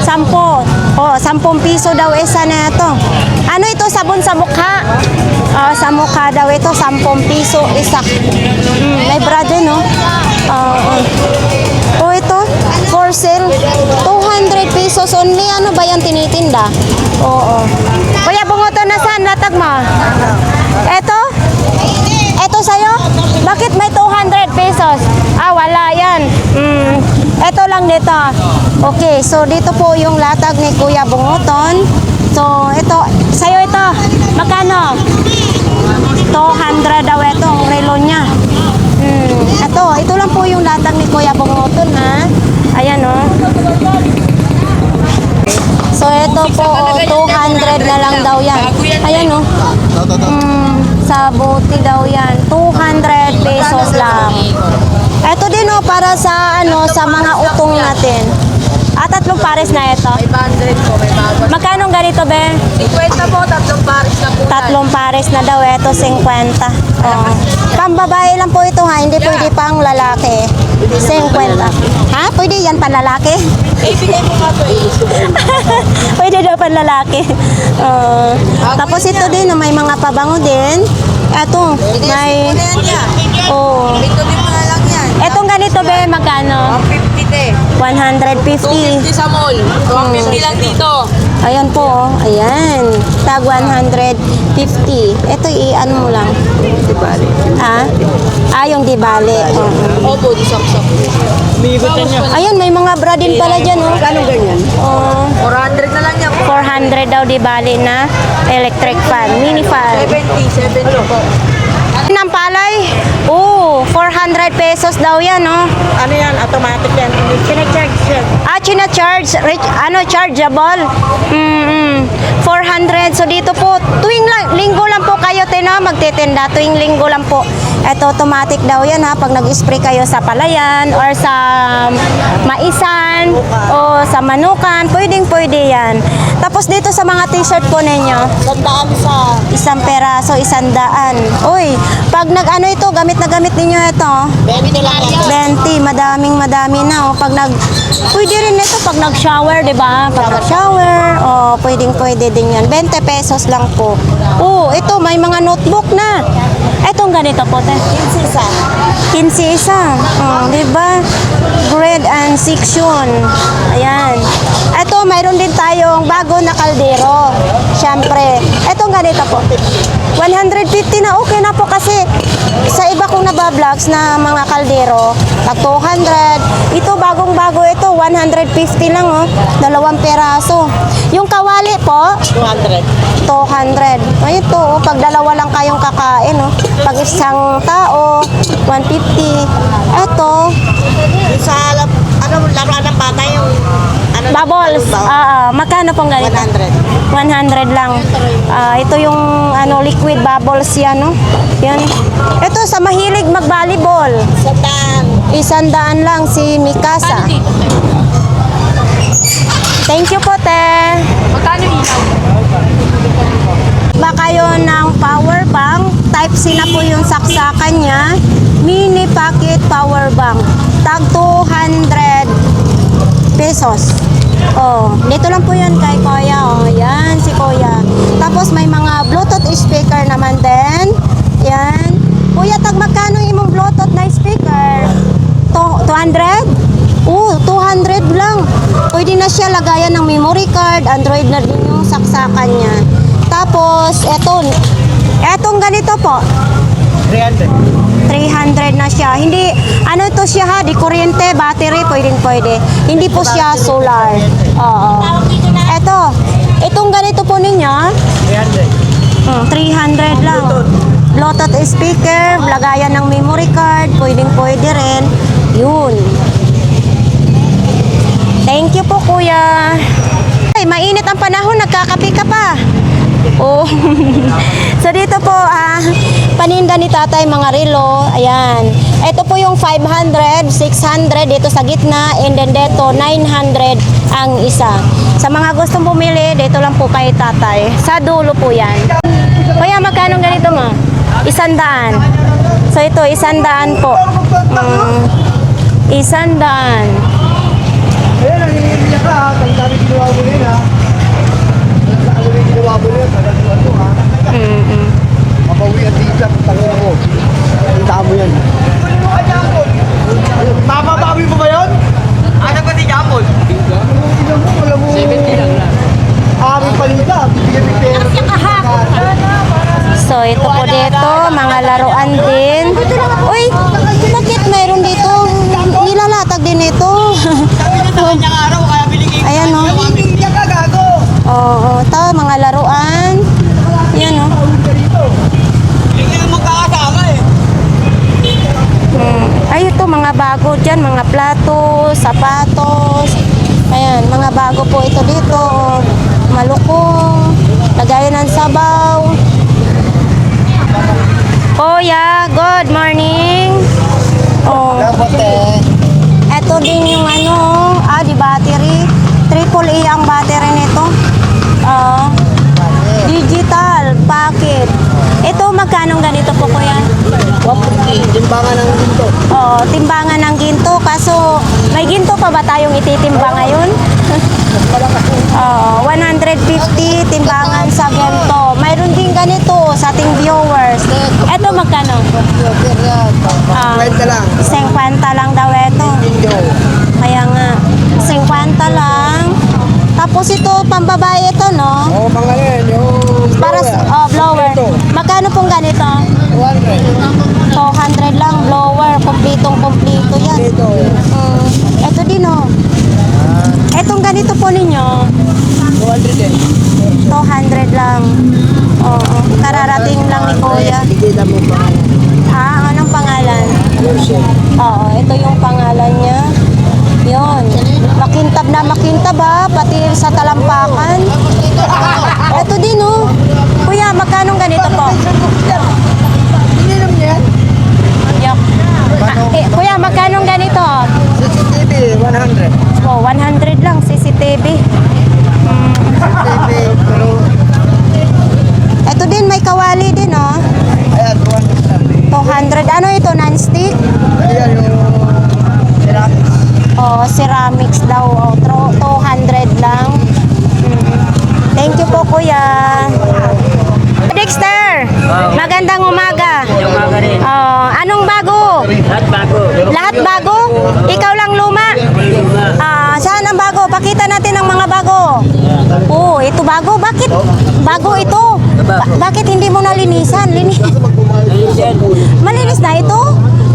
Sampo. Oh, 10 piso daw isa na ito. Ano ito? Sabon sa mukha. Sa mukha daw ito, 10 piso isa. May brad din, no? Oh, ito, for sale, 200 pesos only. Ano ba yan tinitinda? Oo. Kuya, bungoto na saan? Latag mo. Ito? Ito sa'yo? Bakit may 200 pesos? Wala yan. Ito lang dito. Okay, so dito po yung latag ni Kuya Bungoton. So, ito, sa'yo ito. Magkano? 200 daw itong relo niya. Ito lang po yung latag ni Kuya Bungoton, ha? Ayan, oh. So, ito po, 200 Ayan o. Sa buti daw yan. 200 pesos lang. Ito din o, para sa ano, sa mga utong natin. Tatlong pares na ito. 500 po, may bago. Magkano ganito, be? 50 po, tatlong pares na po. Tatlong pares na daw, ito 50. Oh. Pambabae lang po ito ha, hindi pwede pang lalaki. 50. Ha? Pwede yan pang lalaki? Bigay mo nga to Pwede daw pang lalaki. Tapos ito din, may mga pabango din. Ito, may... Oh. Ito din mo na lang yan. Etong ganito, be, magkano? 150 te. 150. sa mall. 150 lang dito. Ayan po, oh. Ayan. Tag 150. Ito, i-ano mo lang. Dibali. Yung dibali. Opo, disap-sap. Ayan, may mga bra din pala dyan, oh. Kano ganyan? Oh, 400 na lang yan po. 400 daw dibali na electric fan, mini fan. 70 po. Ng palay? 400 pesos daw yan, no? Ano yan? Automatic yan. Sinacharge siya. Charge, chargeable. 400. So dito po, linggo lang po kayo, magtitinda. Tuwing linggo lang po. Ito, automatic daw yan, ha? Pag nag-spray kayo sa palayan or sa maisan o sa manukan, pwedeng-pwede yan. Tapos dito sa mga t-shirt po ninyo, Tandaan sa... isang peraso, 100. Uy, pag nag-ano ito, gamit na gamit ninyo ito. 20 lang yan. 20, madami na. Pag pwede rin ito pag nag-shower, di ba? Pag nag-shower, pwede din yan. 20 pesos lang po. Ito, may mga notebook na. Etong ganito po, te. 15 isa. Di ba? Grade and section. Ayan. Ito, mayroon din tayong bago na kaldero. Siyempre. Etong ganito po. 150 na. Okay na po kasi sa iba kong nabablogs na mga kaldero, tag 200. Ito, bagong-bago ito. 150 lang, oh. 2 peraso. Yung kawali po, 200. 200. Ito, pag dalawa lang kayong kakain, oh. Pag isang tao, 150. Ito, Sa laruan ng bata yung... bubbles. Magkano pong ganito? 100 lang. Ito yung liquid bubbles yan, no? Yan. Ito, sa mahilig mag-volleyball. Satan. 100 lang si Mikasa. Thank you po, te. Magkano ilaw? Baka yun ng power bank. Type C na po yung saksakan niya. Mini pocket power bank. Tag 200 pesos. Dito lang po yan kay Kuya. Yan, si Kuya. Tapos may mga Bluetooth speaker naman din. Yan. Kuya, tag magkano imong Bluetooth na speaker? 200? 200 lang. Pwede na siya lagayan ng memory card. Android na din yung saksakan niya. Tapos, etong ganito po. 300 na siya. Hindi, ito siya ha, di kuryente, battery, pwede. Hindi po siya solar. Oo. Itong ganito po ninyo, 300 lang. Bluetooth speaker, lagayan ng memory card, pwede rin. Yun. Thank you po, kuya. Ay, mainit ang panahon, nagkakape ka pa. So dito po, paninda ni tatay mga relo. Ayan. Ito po yung 500, 600 dito sa gitna, and then dito 900 ang isa. Sa mga gustong bumili, dito lang po kay tatay. Sa dulo po yan. Kuya, magkano ganito mo? 100. So ito, 100 po. 100. Ayan, nanginginig niya ka ha. Tanda-dami ginawa mo rin ha. Ano rin ginawa mo rin? Talagang ano ha. Mabawi ang tisa kung tangin mo. Tanda mo yan. Mababawi mo ba yun? Ano ba di Japon? Alam mo. 70 lang lang. Aming palita. Bibigyan ng pera. So ito po dito, mga laruan din. Uy, bakit mayroon dito? Nilalatag din ito. Ayan o. Oo, ito, mga laruan. Yan o. Ay, ito, mga bago dyan, mga plato, sapatos. Ayan, mga bago po ito dito. Malukong. Lagayan ng ng sabaw. Kuya, good morning. Oh. Ito din yung di battery. Triple A ang battery nito. Digital packet. Ito magkano ganito po kuya? 150, timbangan ng ginto. Timbangan ng ginto. Kaso may ginto pa ba tayong ititimba ngayon? 150 timbangan sa ginto. Mayroon din ganito sa ating viewers. Ito magkano? Kwenta lang. 50 lang daw ito. Ginto. Kaya nga, 50 lang. Tapos ito, pambabae ito, no? Oo, mga yan. Yung Para sa blower. Magkano pong ganito? 200. 200 lang, blower. Kumpletong-kumpleto yan. Dito. Ito din, oh. Etong ganito po ninyo, 200 din. 200 lang. Oo, kararating lang ni Kuya. Bigyan mo pa. Anong pangalan? Lucy. Oo, ito yung pangalan niya. Yun. Makintab na makintab pati sa talampakan. Ito din, oh. Kuya, magkano ganito po? Ininom niya yan? Yuck. Kuya, magkano ganito? CCTV, 100. 100 lang, CCTV. CCTV, pero Ito din, may kawali din, oh. ayan, 200. 200. Ano ito, non-stick? Ayan yung ceramics. Ceramics daw. 200 lang. Thank you po, Kuya. Dexter, magandang umaga. Umaga rin. Anong bago? Lahat bago. Lahat bago? Ikaw lang luma? Saan ang bago? Pakita natin ang mga bago. Ito bago. Bakit bago ito? Bakit hindi mo nalinisan? Malinis na ito?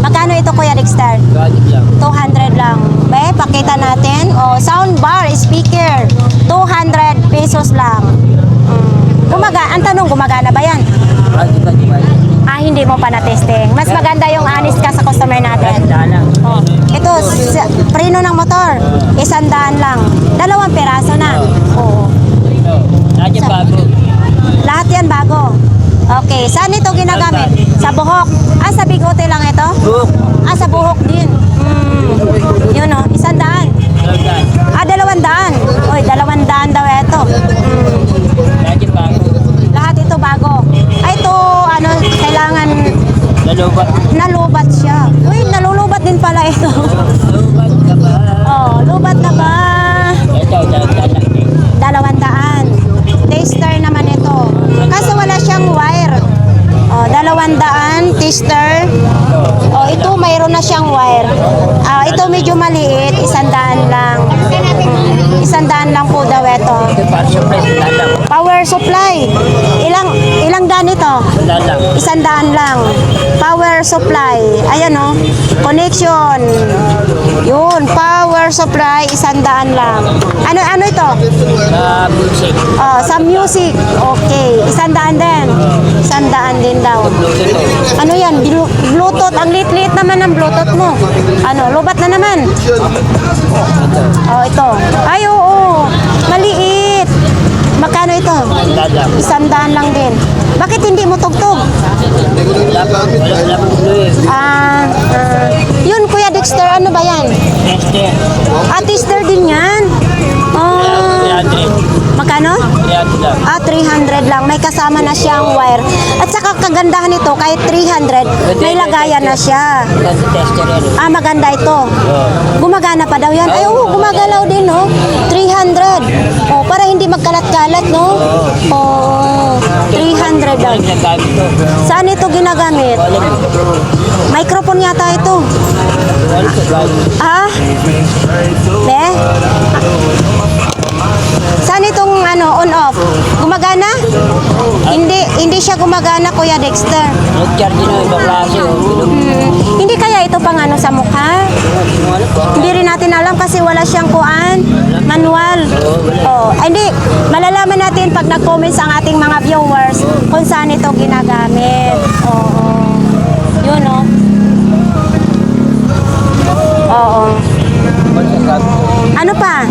Magkano ito, Kuya Dexter? 200 lang. Pakita natin. Sound bar, speaker. 200 pesos lang. Ang tanong, gumagana ba yan? Hindi mo pa na-testing. Mas maganda yung honest ka sa customer natin. Ito, preno ng motor. 100 lang. 2 peraso na. Oo. Lahat yan bago. Okay, saan ito ginagamit? Sa buhok. Sa bigote lang ito? Sa buhok din. Yun 100. 200. Uy, 200 daw ito. Lahat ito bago. Ito, kailangan nalubat siya. Uy, nalulubat din pala ito. Lubat na ba? 200. Tester naman ito. Kaso wala siyang wire. 200 tester. Ito mayroon na siyang wire. Ito medyo maliit, 100 lang. 100 lang po daw ito. Power supply. Ilang daan ito? 100 lang. Power supply. Ayan connection. Yun, power supply, 100 lang. Ano ito? Sa music. Okay, 100 din. 100 din daw. Ano yan? Bluetooth. Ang lit-lit naman ng Bluetooth mo. Lubat na naman. Ito. Ay, oo. Maliit. Magkano ito? 100 lang din. Bakit hindi mo tugtog? Yun, Kuya Dexter, ano ba yan? Tester din yan. Magkano? 300 lang. May kasama na siyang wire. At saka kagandahan nito, kahit 300, may lagayan na siya. Maganda ito. Gumagana pa daw yan. Ay, gumagalaw din, 300. Para hindi magkalat-kalat, 300 daw. Saan ito ginagamit? Microphone yata ito. Saan itong on-off? Gumagana? Hindi siya gumagana, Kuya Dexter. Hindi kaya ito pang sa mukha? Hindi rin natin alam kasi wala siyang manual. Hindi, malalaman natin pag nag-comments ang ating mga viewers kung saan ito ginagamit. Yun, Ano pa?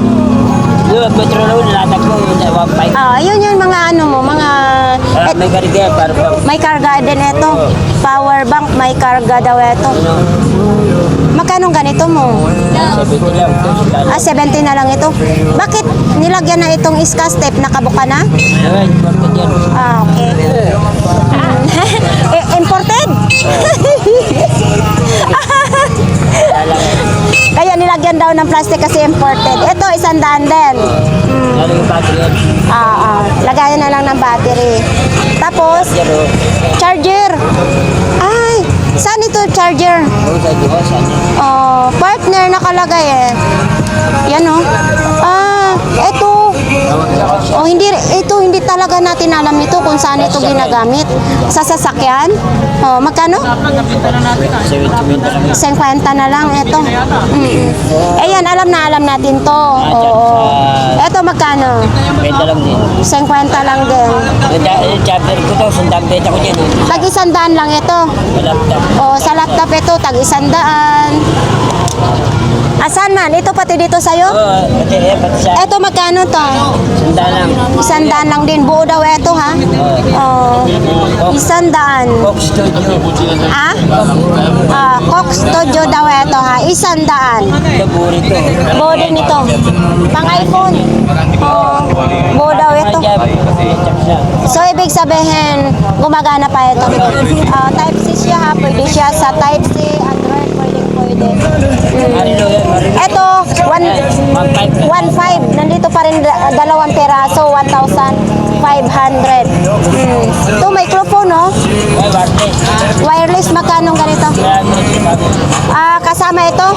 Yun yung mga Yun yung mga mga may karga para pa. May karga din ito. Power bank, may karga daw ito. Magkano ganito mo? 70 lang. Ah, 70 na lang ito. Bakit nilagyan na itong iska step? Nakabuka na? Ay, bakit yan? Ah, okay. Imported? Kaya nilagyan daw ng plastic kasi imported. Ito, 100 din. Lalo yung battery yan. Lagayan na lang ng battery. Tapos, Pero, charger. Ay, saan ito charger? kung sa diba, saan? Partner nakalagay eh. Yan oh. Ito. Hindi talaga natin alam ito kung saan ito ginagamit. Sa sasakyan. Magkano? 70 lang. 50 na lang ito. Ayan, alam natin to. Oo. Ito magkano? 20 lang din. 50 lang din. Yung chapter ko to, sundang beta ko dyan. Tag 100 lang ito. Laptop. Sa laptop ito, tag 100. Asan man? Ito pati dito sa'yo? Oo, pati sa Ito magkano to? sundang 100 lang. lang din. Buo daw ito ha? 100. Fox Studio. Cox Studio daw ito ha? 100. Laburi to. Buo din ito. Pang iPhone. Buo daw ito. So, ibig sabihin, gumagana pa ito. Type-C siya ha? Pwede siya sa Type-C, Android, pwede. Ito, 1.5. Nandito pa rin dalawang peraso, 1,500. Ito, microphone, no? Wireless, magkano ganito? Kasama ito?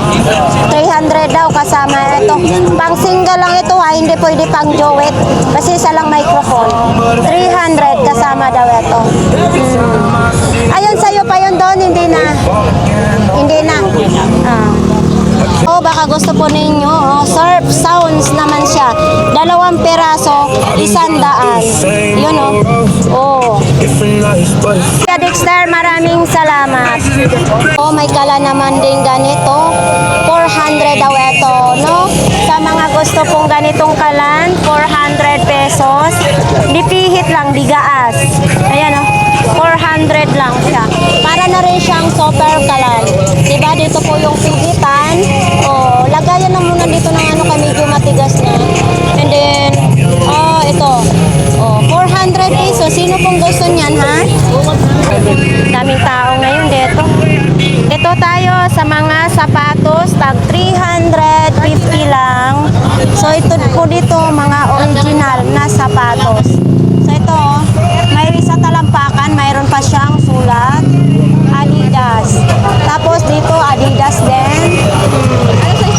300 daw kasama ito. Pang single lang ito ha, hindi pwede pang duet. Kasi isa lang microphone. 300 kasama daw ito. Ayun, sa'yo pa yun doon, hindi na. Baka gusto po ninyo, surf sounds naman siya. 2 peraso, 100. Yun Kaya Dexter, maraming salamat. May kala naman din ganito. 400 daw ito, no? Sa mga gusto pong ganitong kalan, 400 pesos. Di pihit lang, di gaas. Ayan, 400 lang siya. Para na rin siyang super kalan. Diba, dito po yung pihitan. Lagayan na muna dito ng kay medyo matigas na. And then, ito. 400 pesos. Sino pong gusto niyan, ha? Daming tao ngayon dito. Ito tayo sa mga sapatos, tag 350 lang. So, ito po dito, mga original na sapatos. So, ito, may sa talampakan, mayroon pa siyang sulat. Adidas. Tapos, dito, Adidas din.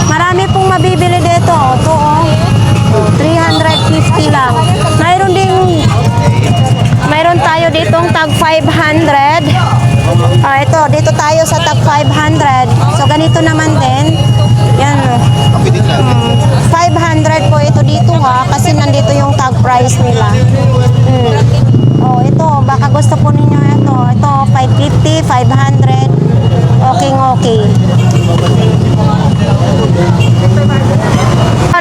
Marami pong mabibili dito. Ito, 350 lang. Mayroon tayo ditong tag 500. Ito, dito tayo sa tag 500. So, ganito naman din. Yan. 500 po ito dito ha. Kasi nandito yung tag price nila. Ito, baka gusto po ninyo ito. Ito, 550, 500. Okay.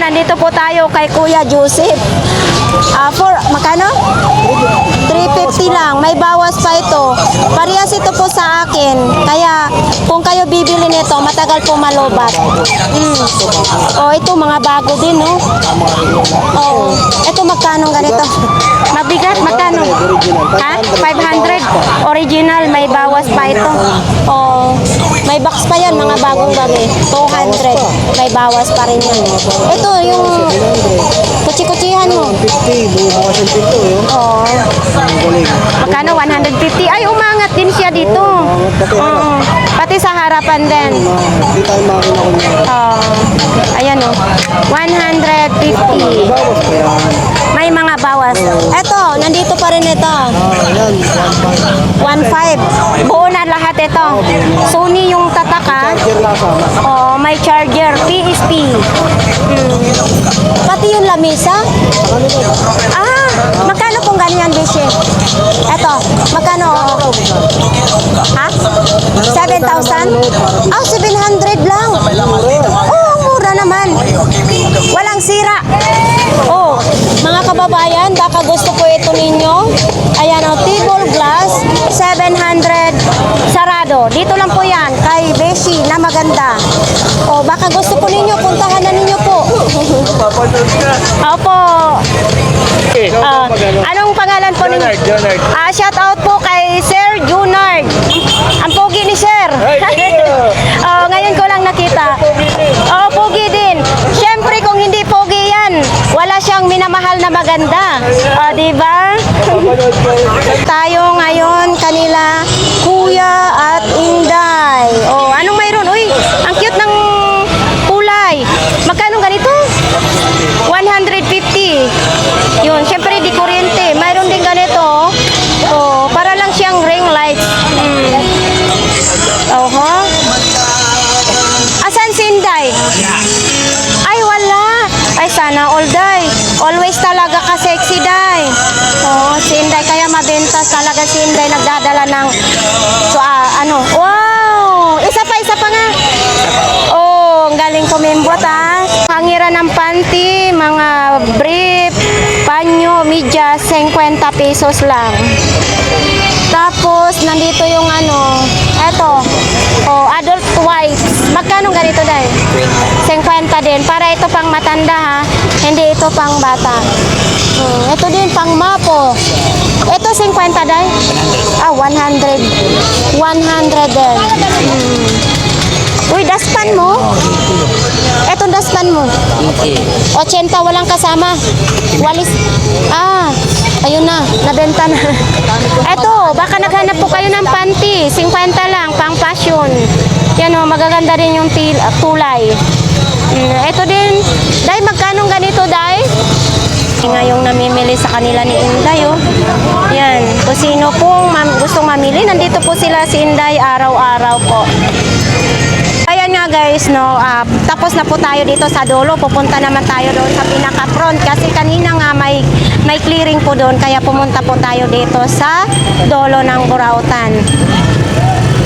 Nandito po tayo kay Kuya Joseph. Magkano? 350 lang. May bawas pa ito. Parehas ito po sa akin. Kaya kung kayo bibili nito, matagal po malobat. Ito mga bago din, no? Ito magkano ganito? Mabigat, magkano? Ha? 500. Original, may bawas pa ito. May box pa yan, mga bagong bagay. 200. May bawas pa rin yan. Ito, yung kutsi-kutsihan mo. 50, bukas ang pinto yun. Magkano? 150. Ay, umangat din siya dito. Pati sa harapan din. Hindi tayo makina ko niya. Ayan 150. Bawas pa yan. May mga bawas. Eto, nandito pa rin ito. Yan, 1.5. Buo na lahat ito. Sony yung tataka. charger lang sama. May charger. PSP. Pati yung lamisa. Magkano pong ganyan, Bishi? Eto, magkano? Ha? 7,000? 700 lang. Mura naman. Walang sira. Mga kababayan, baka gusto po ito ninyo. Ayan, Oh, dito lang po yan, kay Beshi na maganda. Oh, baka gusto po ninyo, puntahan na ninyo po. Opo. Anong pangalan po ninyo? Jonard. Shout out po kay Sir Junard. Ang pogi ni Sir. Oh, ngayon ko lang nakita. Oh, pogi din. Siyempre kung hindi pogi yan, wala siyang minamahal na maganda. Oh, di ba? Tayo ngayon kanila Kuya at Inday. Oh, anong mayroon? Uy, ang cute ng kulay. Magkano ganito? 150. Yun, syempre di kuryente. Mayroon din ganito. Oh, para lang siyang ring light. Oho. Asan si Inday? Ay, wala. Ay, sana all day. Always talaga ka-sexy, Day. Oh, si Inday. Kaya mabenta talaga si Inday. Nagdadala ng, wow! Isa pa nga. Oh, ang galing kumimbot, ha. Hangiran ng panty, mga brief, panyo, medyas, 50 pesos lang. Tapos, nandito yung eto, adult wipes. Magkano ganito, Day? 50 din. Para ito pang matanda, ha? Hindi ito pang bata. Ito din, pang mapo. Ito, 50, Day? 100. 100 din. Uy, daspan mo? Etong daspan mo? 80, walang kasama. Walis. Ayun na, nabenta na. Eto, baka naghanap po kayo ng panty. 50 lang, pang fashion. Yan o, magaganda rin yung tulay. Eto din. Day, magkano ganito, Day? Ngayong namimili sa kanila ni Inday, oh. Yan. Kung sino pong gustong mamili, nandito po sila si Inday araw-araw po. Ayan nga guys, no, tapos na po tayo dito sa dulo. Pupunta naman tayo doon sa pinaka-front kasi kanina nga may clearing po doon. Kaya pumunta po tayo dito sa dulo ng Burautan.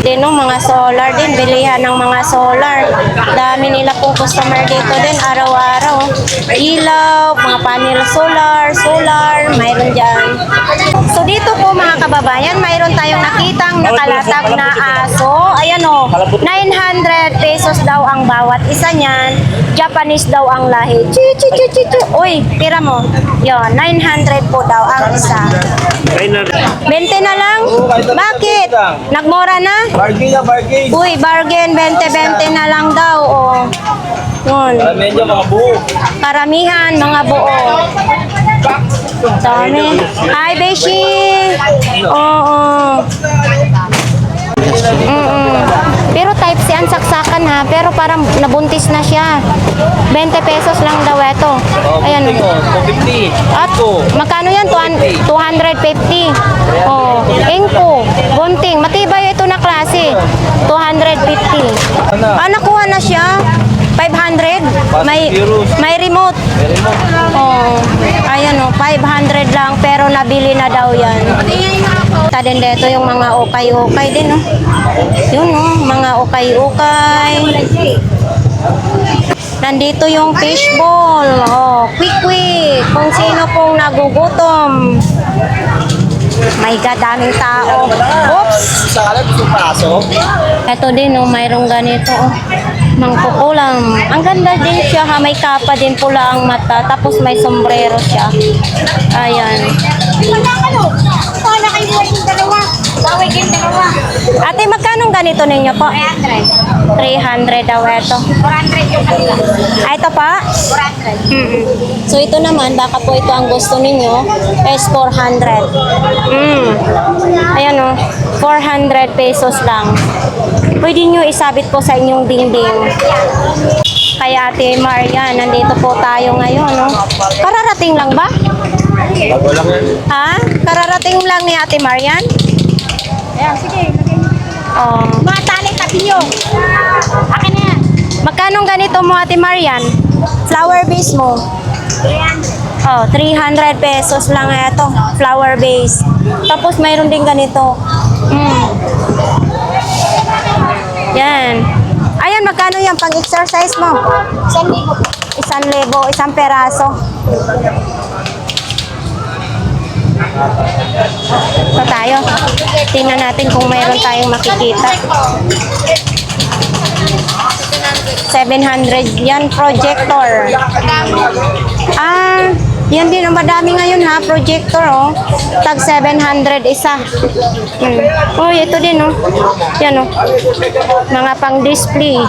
Din no, mga solar din, bilihan ng mga solar. Dami nila pong customer dito din araw-araw. Ilaw, mga panel solar, mayroon dyan. So dito po mga kababayan, mayroon tayong nakitang nakalatag na aso. Ayan o, 900 pesos daw ang bawat isa niyan. Japanese daw ang lahi. Uy, tira mo. Yon, 900 po daw ang isa. 20 na lang? Bakit? Nagmora na? Bargain na, bargain. Uy, bargain, 20 na lang daw, oh. Yun. Medyo mga buo. Karamihan, mga buo. Dami. Hi, Beshi! Oo. Pero type C ang saksakan, ha. Pero parang nabuntis na siya. 20 pesos lang daw ito. Ayan. 250. At magkano yan? 250. Oh, engko, bunting, matibay ito na klase. 250. Nakuha na siya. 500. May remote. Oh, ayan oh, 500 lang pero nabili na daw yan. Ta din dito yung mga ukay-ukay din, oh. Yun, oh, mga ukay-ukay. Nandito yung fishball. Oh, quick. Kung sino pong nagugutom. My God, daming tao. Oops! Sa kalat, paso. Ito din, oh, mayroong ganito, oh. Mangkukulam. Ang ganda din siya, ha. May kapa din pula ang mata. Tapos may sombrero siya. Ayan. Ate, magkano ganito ninyo po? 300 daw ito. 400 yung kanila. Ito pa? 400. So ito naman, baka po ito ang gusto ninyo, is 400. Ayan o, 400 pesos lang. Pwede nyo isabit po sa inyong dingding. Kaya Ate Maria, nandito po tayo ngayon. No? Kararating lang ba? Bago lang yan. Ha? Kararating lang ni Ate Marian? Ayan, sige. Oh. Mga tali tabiyo. Akin na yan. Magkano ganito mo Ate Marian? Flower base mo? 300. Oh, 300 pesos lang ito. Flower base. Tapos mayroon din ganito. Yan. Ayan, magkano yan pang exercise mo? 1,000, isang peraso. Ito tayo. tayo. Tingnan natin kung mayroon tayong makikita. 700 yan, projector. Ah, yan din, madami ngayon ha, projector oh. Tag 700 isa. Oh, ito din oh. Yan oh. Mga pang display.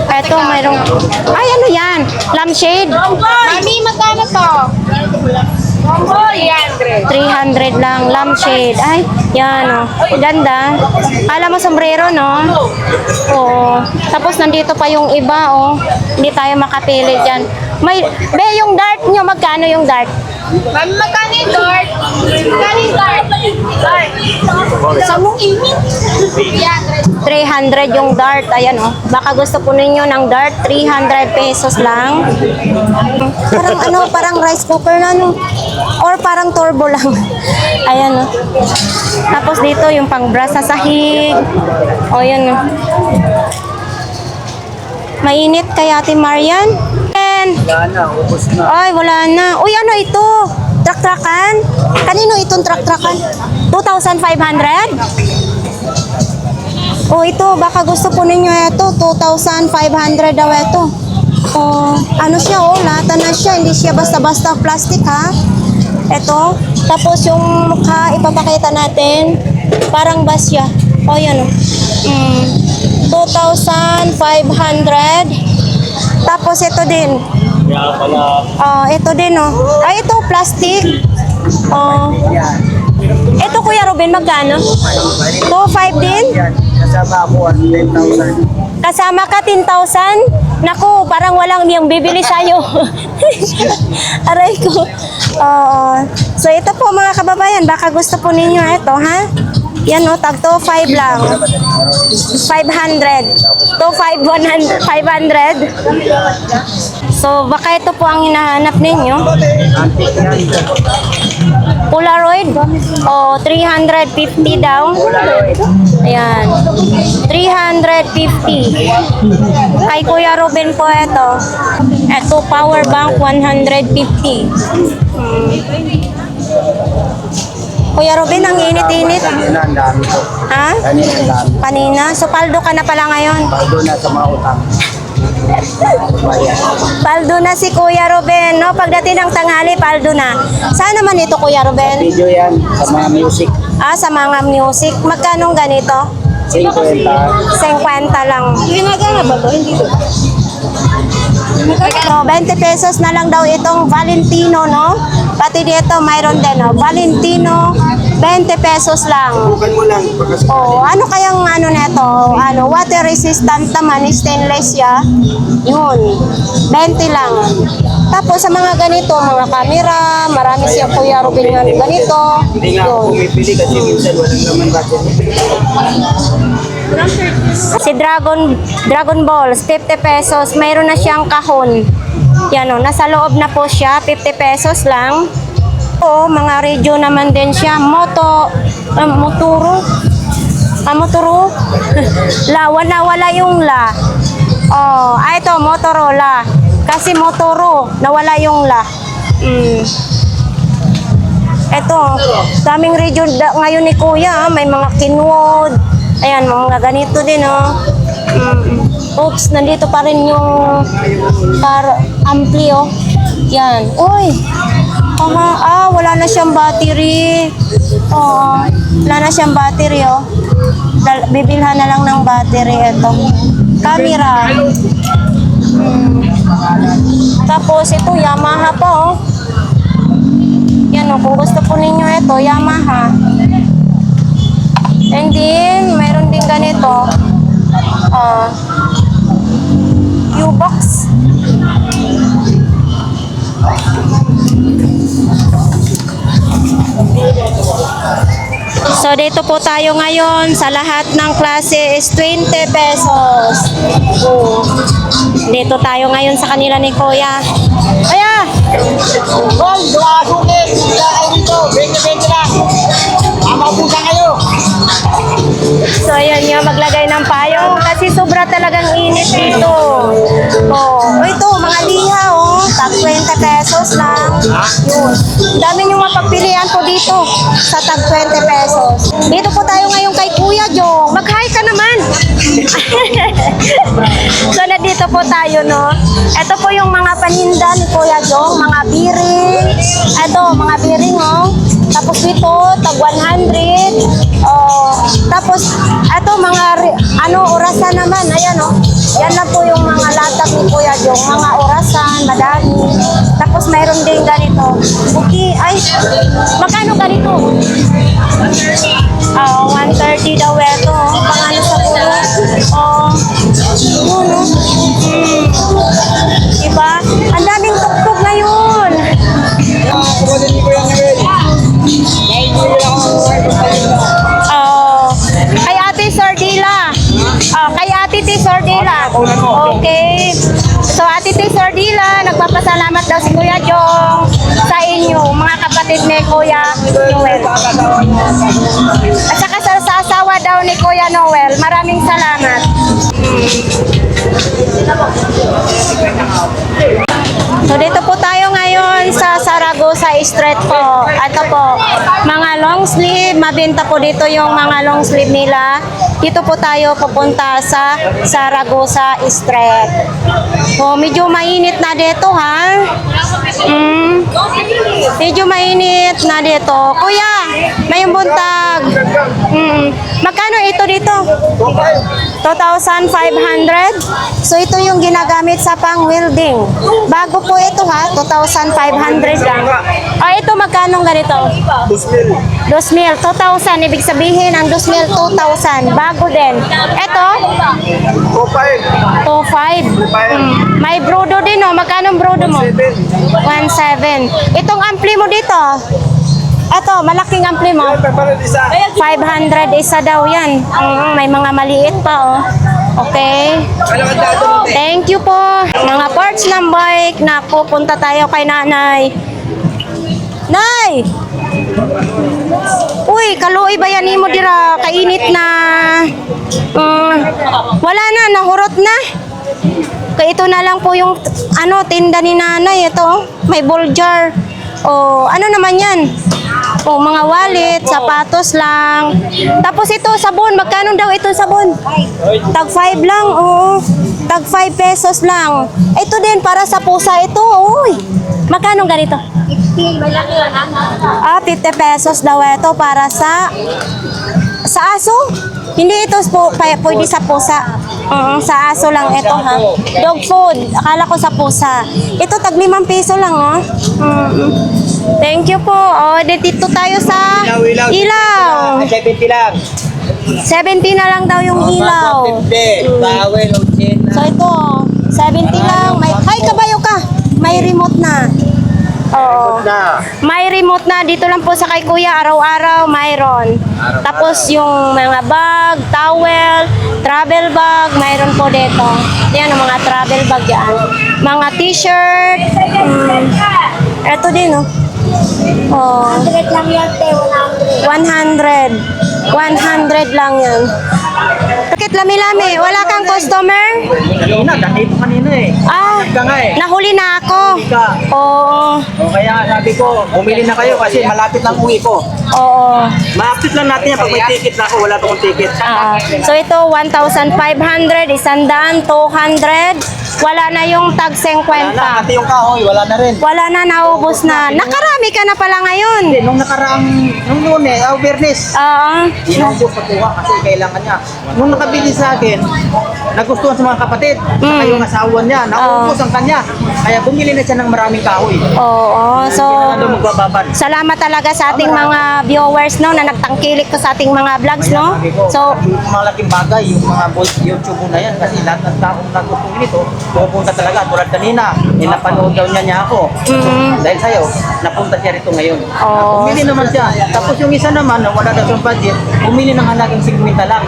Ito, mayroong, ay ano yan? Lampshade. Mami, magkano to? 300 lang, lampshade. Ay, yan oh. Ganda. Alam mo, sombrero, no? Oo. Tapos nandito pa yung iba, oh. Hindi tayo makapili dyan. May, be, yung dart nyo, magkano yung dart? Mami, magkano yung dart? Magkano yung dart? Sa mong init. 300 yung dart. Ayan, oh. Baka gusto po ninyo ng dart, 300 pesos lang. Parang ano, parang rice cooker na, no? Or parang turbo lang. Ayan, oh. Tapos dito yung pang-brush sa sahig. O, yan, oh. Mainit kay Ate Marian. Wala na, ubos na. Ay, wala na. Uy, ano ito? Trak-trakan? Kanino itong trak-trakan? 2,500? Oh, ito. Baka gusto po ninyo ito. 2,500 daw ito. Oh, ano siya, oh. Lata na siya. Hindi siya basta-basta plastic, ha? Ito. Tapos yung mukha, ipapakita natin. Parang basya. Oh, yan, oh. 2,500. Tapos ito din. Ito din, oh. Ay, ito, plastic. Oh. Ito, Kuya Ruben, magkano? 2,500 din? Yan, kasama ako at 10,000. Kasama ka, 10,000? Naku, parang walang niyang bibili sa'yo. Aray ko. So, ito po, mga kababayan, baka gusto po ninyo ito, ha? Yan, oh, tag to 5 lang. 500. To 500. So, baka ito po ang hinahanap ninyo. Antik yan. Polaroid. O, 350 daw. Ayan. 350. Kay Kuya Ruben po ito. Ito, power bank, 150. Kuya Ruben, ang init-init. Kanina, ang dami ko. Ha? Kanina, ang dami. Kanina? So, paldo ka na pala ngayon. Paldo na sa mga utang. Bayan. Paldo na si Kuya Ruben, no? Pagdating ng tanghali, paldo na. Saan naman ito, Kuya Ruben? Video yan sa mga music. Ah, sa mga music. Magkano ganito? 50. 50 lang. Ginagana ba to? Hindi to. So, 20 pesos na lang daw itong Valentino, no? Pati dito, mayroon din, no? Valentino, 20 pesos lang. Bukan mo lang. Oh, ano kayang ano neto? Ano, water resistant naman, stainless siya. Yun, 20 lang. Tapos sa mga ganito, mga camera, marami siya Kuya Ruben yan ganito. Hindi nga ako Yun. pumipili kasi minsan walang laman budget. Si Dragon Balls, 50 pesos. Mayroon na siyang kahon. Yan o, nasa loob na po siya, 50 pesos lang. O, mga radio naman din siya. Motoro. Motoro. Wala yung la. Oh, ito, Motorola. Kasi Motoro, nawala yung la. Ito, daming radio ngayon ni Kuya. May mga Kinwood. Ayan, mga ganito din, oh. Oops, nandito pa rin yung ampli, oh. Yan. Uy. Wala na siyang battery. Oh, wala na siyang battery, oh. Bibilhan na lang ng battery ito. Camera. Tapos ito, Yamaha po, oh. Yan, oh. Kung gusto po ninyo ito, Yamaha. And then, mayroon din ganito. Q-box. So, dito po tayo ngayon. Sa lahat ng klase is 20 pesos. Dito tayo ngayon sa kanila ni Kuya. Kaya! Gold, sulit. Wala kayo dito. 20-20 lang. Mabusa kayo. So, ayan yung maglagay ng payong kasi sobra talagang init dito. Oh, ito, mga liha, oh. Tag 20 pesos lang. Yun. Ang dami niyong mapagpilian po dito sa tag 20 pesos. Dito po tayo ngayon kay Kuya Jong. Mag-hi ka naman. So, nandito po tayo, no? Ito po yung mga paninda ni Kuya Jong, mga biring. Ito, mga biring, oh. Tapos dito, tag 100. Oh, tapos, ito, mga, orasan naman. Ayan, oh. Yan na po yung mga latag ni Kuya Jong. Mga orasan, madami. Tapos, mayroon din ganito. Buki, ay, magkano ganito? 130 daw ito. Pangano sa pulo. Yun, no? Diba? Ang daming tuktok ngayon. Kay Ate Sordila. Kay Ate T. Sordila. Okay. So, Ate T. Sordila, nagpapasalamat daw si Kuya Jong sa inyo, mga kapatid ni Kuya Noel. At saka sa asawa daw ni Kuya Noel, maraming salamat. So dito po tayo ngayon sa Zaragoza Street po. Ito po, mga long sleeve. Mabenta po dito yung mga long sleeve nila. Dito po tayo pupunta sa Zaragoza Street. So medyo mainit na dito, ha? Medyo mainit na dito. Kuya, may buntag. Magkano ito dito? 2,500. So ito yung ginagamit sa pang-welding. Bago po ito, ha, 2,500 lang. Ito magkano ganito? 2,000. 2,000. Ibig sabihin ang 2,000, 2,000. Bago din. Ito? 2,500. May brodo din, oh. Magkano ang brodo mo? 1,700. Itong ampli mo dito? Ito, malaking ampli mo? 500 isa daw yan. May mga maliit pa, oh. Okay. Thank you po. Mga parts ng bike na pupunta tayo kay nanay. Nay! Uy, kaluoy ba yan mo dira? Kainit na. Wala na, nahurot na. Kaya ito na lang po yung tinda ni nanay. Ito, may ball jar. Ano naman yan? Mga wallet, sapatos lang. Tapos ito, sabon. Magkano daw ito sabon? Tag 5 lang, oo. Tag 5 pesos lang. Ito din, para sa pusa ito. Uy, magkano ganito? 50 pesos daw ito para sa aso? Hindi ito po, pwede sa pusa. Sa aso lang ito, ha. Dog food. Akala ko sa pusa. Ito, tag 5 piso lang, oh. Thank you po. Dito tayo sa ilaw. 70 lang. 70 na lang daw yung ilaw. 50. Tawel, So ito, 70 lang. Ay, kabayo ka. May remote na. Oo. May remote na. Dito lang po sa kay Kuya, araw-araw mayroon. Tapos yung mga bag, towel, travel bag, mayroon po dito. Yan ang mga travel bag yan. Mga t-shirt. Ito din, oh. 100 lang yan, 100. 100 lang yan. Bakit lami-lami? Wala kang customer? Kanina eh. Nahuli na ako. Oo. Kaya sabi ko, bumili na kayo kasi malapit lang uwi ko. Oo. Ma-update lang natin yan pag may ticket na ako, wala akong ticket. So ito, 1,500, 100, 200. Wala na yung tag 50. Pati yung kahoy, wala na rin. Wala na, naubos na. Nakarami ka na pala ngayon. Hindi, nung Lunes, Bernes. Inaubos patuwa kasi kailangan niya. Nung nakabili sa akin, nagustuhan sa mga kapatid, saka yung asawa niya, naubos ang kanya. Kaya bumili na siya ng maraming kahoy. Oo, so Hindi na daw magbababad. salamat talaga sa ating mga viewers, no, na nagtangkilik ko sa ating mga vlogs, no. So, So, yung malaking bagay, yung mga YouTube mo na yan, kasi lahat ng taong nagustuhan nito, pupunta talaga. Tulad kanina, napanood daw niya ako. Dahil sa'yo, napunta siya rito ngayon. Bumili naman siya. Tapos yung isa naman, wala daw siyang budget, bumili ng halagang 50 lang.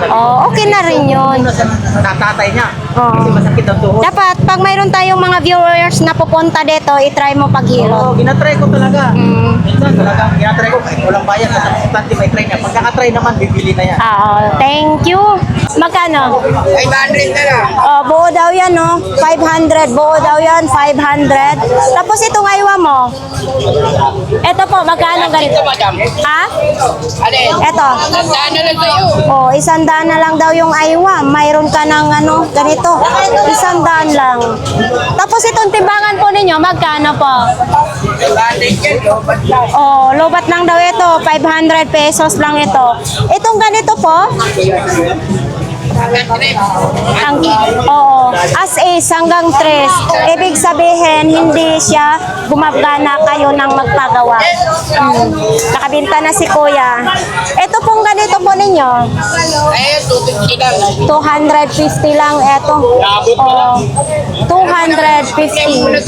okay na rin yun. Pumunta sa tatay niya. Kasi masakit ang tuhod. Dapat pag mayroon tayong mga viewers na pupunta dito, i-try mo Oo, paghilot. ginatry ko talaga. Mm. Minsan talaga, ginatry ko kahit walang bayad sa importante may try niya. Pag nakatry naman, bibili na yan. Thank you. Magkano? 500 na lang. Oh, buo daw yan, no? 500. Buo daw yan, 500. Tapos itong aywa mo. Ito po, magkano ganito? Ha? Alin? Ito. Tandaan na lang sa'yo. Oh, 100 na lang daw yung aywa. Mayroon ka ng ano, ganito. 100 lang. Tapos itong timbangan po ninyo, magkano po? 500 yan, lobat lang. Oh, lobat lang daw ito. 500 pesos lang ito. Itong ganito po, ang, oo, as is hanggang 3. Ibig sabihin, hindi siya gumagana kayo ng magpagawa. Nakabinta na si kuya. Ito pong ganito po ninyo, Eh, 250 lang. 250 lang ito. Oh, 250.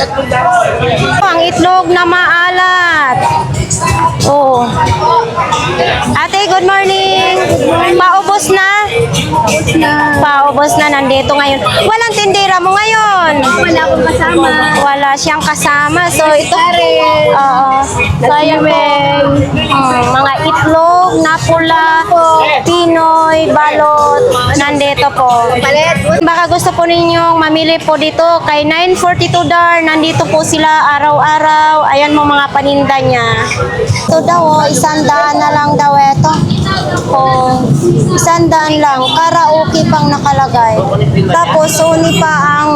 Ang itlog na maalat. Oh. Ate, good morning. Paubos na? Paubos na. Nandito ngayon. Walang tindera mo ngayon. Wala akong kasama. Wala siyang kasama. So, ito. Oo. Mga itlog na pula, Pinoy, balot. Nandito po. Baka gusto po ninyong mamili po dito kay 942 Dar. Nandito po sila araw-araw. Ayan mo mga paninda niya. Ito daw, 100 na lang daw ito. Oh, 100 lang. Karaoke pang nakalagay. Tapos, Sony pa ang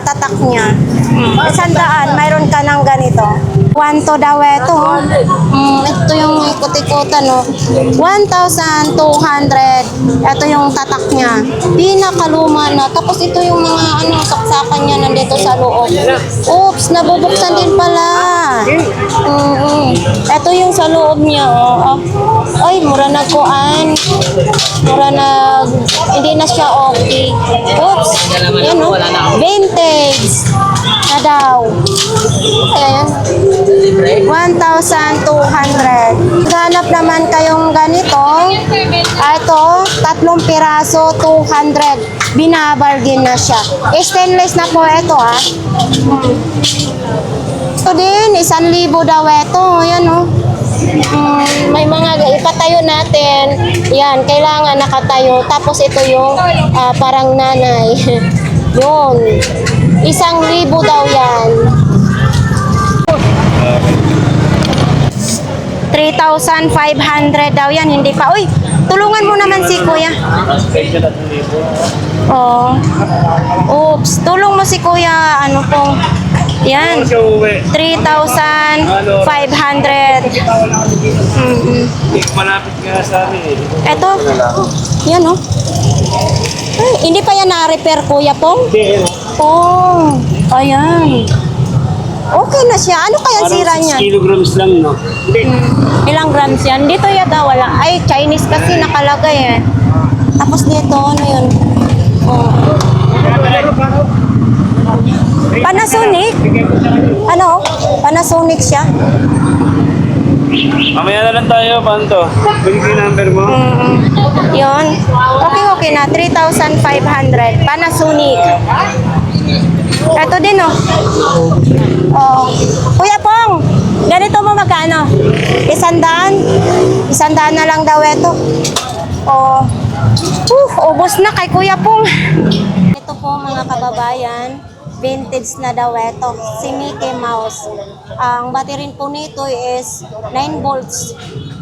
tatak niya. 100, mayroon ka ng ganito. 1 to daw ito. Ito yung ikot-ikotan, no? 1,200. Ito yung tatak niya. Pinakaluma na. Tapos ito yung mga saksakan niya nandito sa loob. Oops, nabubuksan din pala. Ito yung sa loob niya. Oh. Ay, mura na kuan. Hindi na siya okay. Oops. Yan, no? Vintage na daw. Ayan. 1,200. Hanap naman kayong ganito. Ito, 3 piraso, 200. Binabargain na siya. Stainless na po ito, ha. Ito din, 1,000 daw ito. Ayan, oh. May mga ipatayo natin. Yan, kailangan nakatayo. Tapos ito yung parang nanay. Yun. 1,000 daw yan. 3,500 daw yan. Hindi pa. Uy, tulungan mo naman si kuya. Oh. Oops. Tulong mo si kuya. Ano po? Yan. 3,500. Malapit nga sa amin eh. Ito. Yan, oh. Ay, hindi pa yan na-repair, kuya po? Oh. Ayan. Okay na siya. Ano kaya sira niya? Kilograms lang, no? Ilang grams yan? Dito yata wala. Ay, Chinese kasi nakalagay eh. Tapos dito, ano yun? Oh. Panasonic? Ano? Panasonic siya? Mamaya na lang tayo, paano to? Bigyan ko yung number mo. Yun. Okay na. 3,500. Panasonic. Ito din, oh. Oh. Kuya Pong, ganito mo magkano? 100? 100 na lang daw ito. Oh. Ubos na kay Kuya Pong. Ito po mga kababayan, vintage na daw ito. Si Mickey Mouse. Ang battery po nito is 9 volts.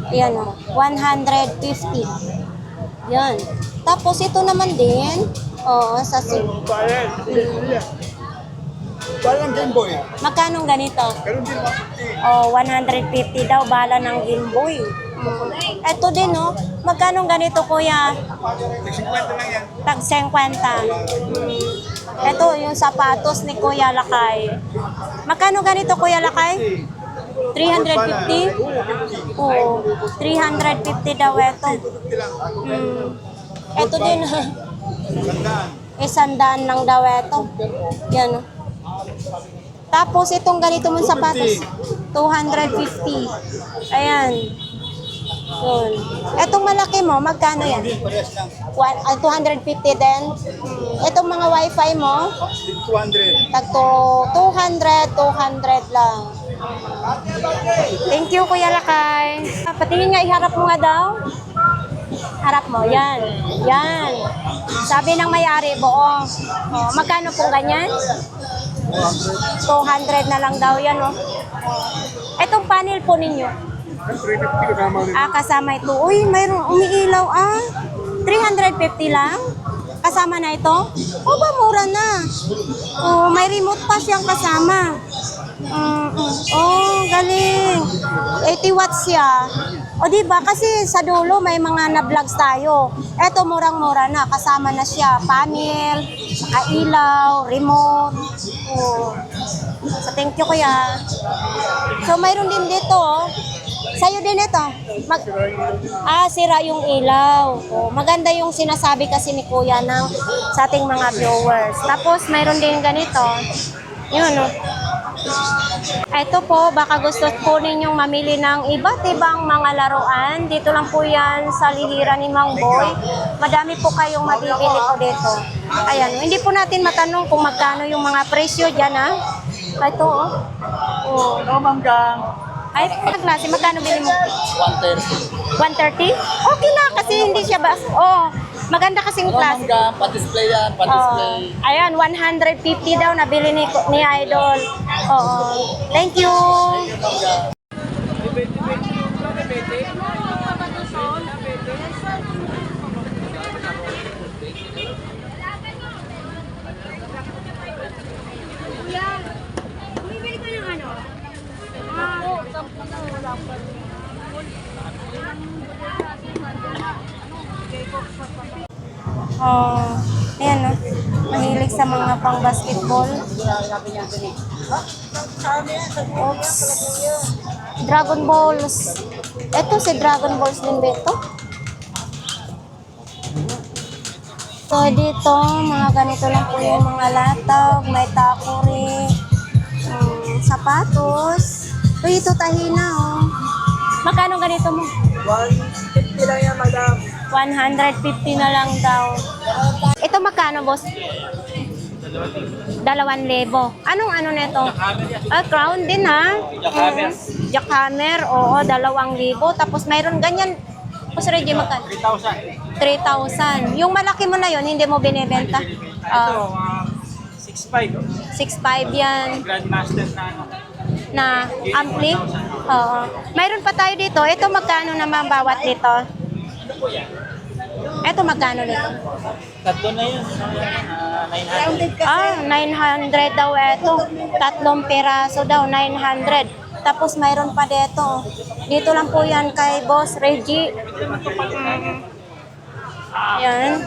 Ayan, oh. 150. Yan. Tapos ito naman din, sa Parang Game Boy. magkano ganito? Ganun din, 150 daw bala ng Game Boy. Ito din, no? Magkano ganito, kuya? 50 lang yan. Tag 50. Ito, yung sapatos ni Kuya Lakay. Magkano ganito, Kuya Lakay? 350? Oo. 350 daw ito. Ito din, ha? 100 lang daw ito. Yan, no? Tapos, itong ganito mong sapatos, 250. Ayan. Yun. Etong malaki mo, magkano yan? 250 din. Etong mga wifi mo, 200. Tagto 200 lang. Thank you, Kuya Lakay. Patingin nga, iharap mo nga daw. Harap mo, yan. Yan. Sabi ng may-ari, buo. Oh, magkano pong ganyan? 200 na lang daw yan, oh. Etong panel po ninyo. Kasama ito. Uy, mayroon umiilaw, 350 lang? Kasama na ito? Ba, mura na. May remote pa siyang kasama. Galing. 80 watts siya. Diba? Kasi sa dulo may mga na-vlogs tayo. Eto, murang-mura na. Kasama na siya. Panel, saka ilaw, remote. So, thank you, kuya. So, mayroon din dito, Sa'yo din ito. Sira yung ilaw. Maganda yung sinasabi kasi ni kuya sa ating mga viewers. Tapos, mayroon din ganito. Yun, Ito po, baka gusto po ninyong mamili ng iba't ibang mga laruan. Dito lang po yan sa lihiran ni Mang Boy. Madami po kayong mabibili po dito. Ayan, hindi po natin matanong kung magkano yung mga presyo dyan, Ito, Ano, Ma'am Gang? Ay, klase, magkano bili mo? 130. 130? Okay na, kasi hindi siya maganda kasing klase. Ma'am Gang, pa-display yan, pa-display. Ayan, 150 daw nabili ni Idol. Thank you. Bumibili ko ng ano? Ayan, mahilig sa mga pang-basketball. Oops. Dragon Balls. Ito, si Dragon Balls din ba ito? So, dito, mga ganito lang po yung mga latag, may takuri, sapatos. Ito, tahina, Magkano ganito mo? 150 lang yan, madam. 150 na lang daw. Ito magkano, boss? 2,000. Anong ano nito? Crown din, Jackhammer. Jackhammer, 2,000. Tapos mayroon ganyan. Boss Reggie, magkano? 3,000. Yung malaki mo na yon hindi mo binibenta? 6.5. 6,500 yan. Grandmaster na ano. Na ampli? Oo. Mayroon pa tayo dito. Ito magkano naman bawat dito? Ito magkano nito? Tatlo na yun. 900. 900 daw ito. 3 piraso daw, 900. Tapos mayroon pa dito. Dito lang po yan kay Boss Reggie. Yan.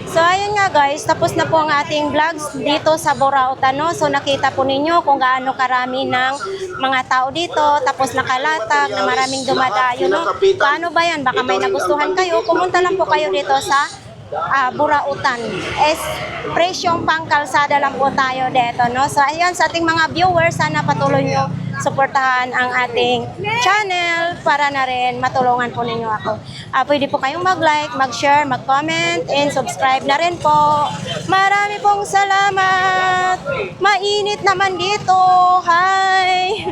So, ayun nga guys, tapos na po ang ating vlogs dito sa Burautan, So, nakita po ninyo kung gaano karami ng mga tao dito, tapos nakalatag na maraming dumadayo, Paano ba yan? Baka may nagustuhan kayo, pumunta lang po kayo dito sa Burautan. Presyong pangkalsada lang po tayo dito, So, ayun, sa ating mga viewers, sana patuloy nyo suportahan ang ating channel para na rin matulungan po ninyo ako. Pwede po kayong mag-like, mag-share, mag-comment, and subscribe na rin po. Marami pong salamat! Mainit naman dito! Hi!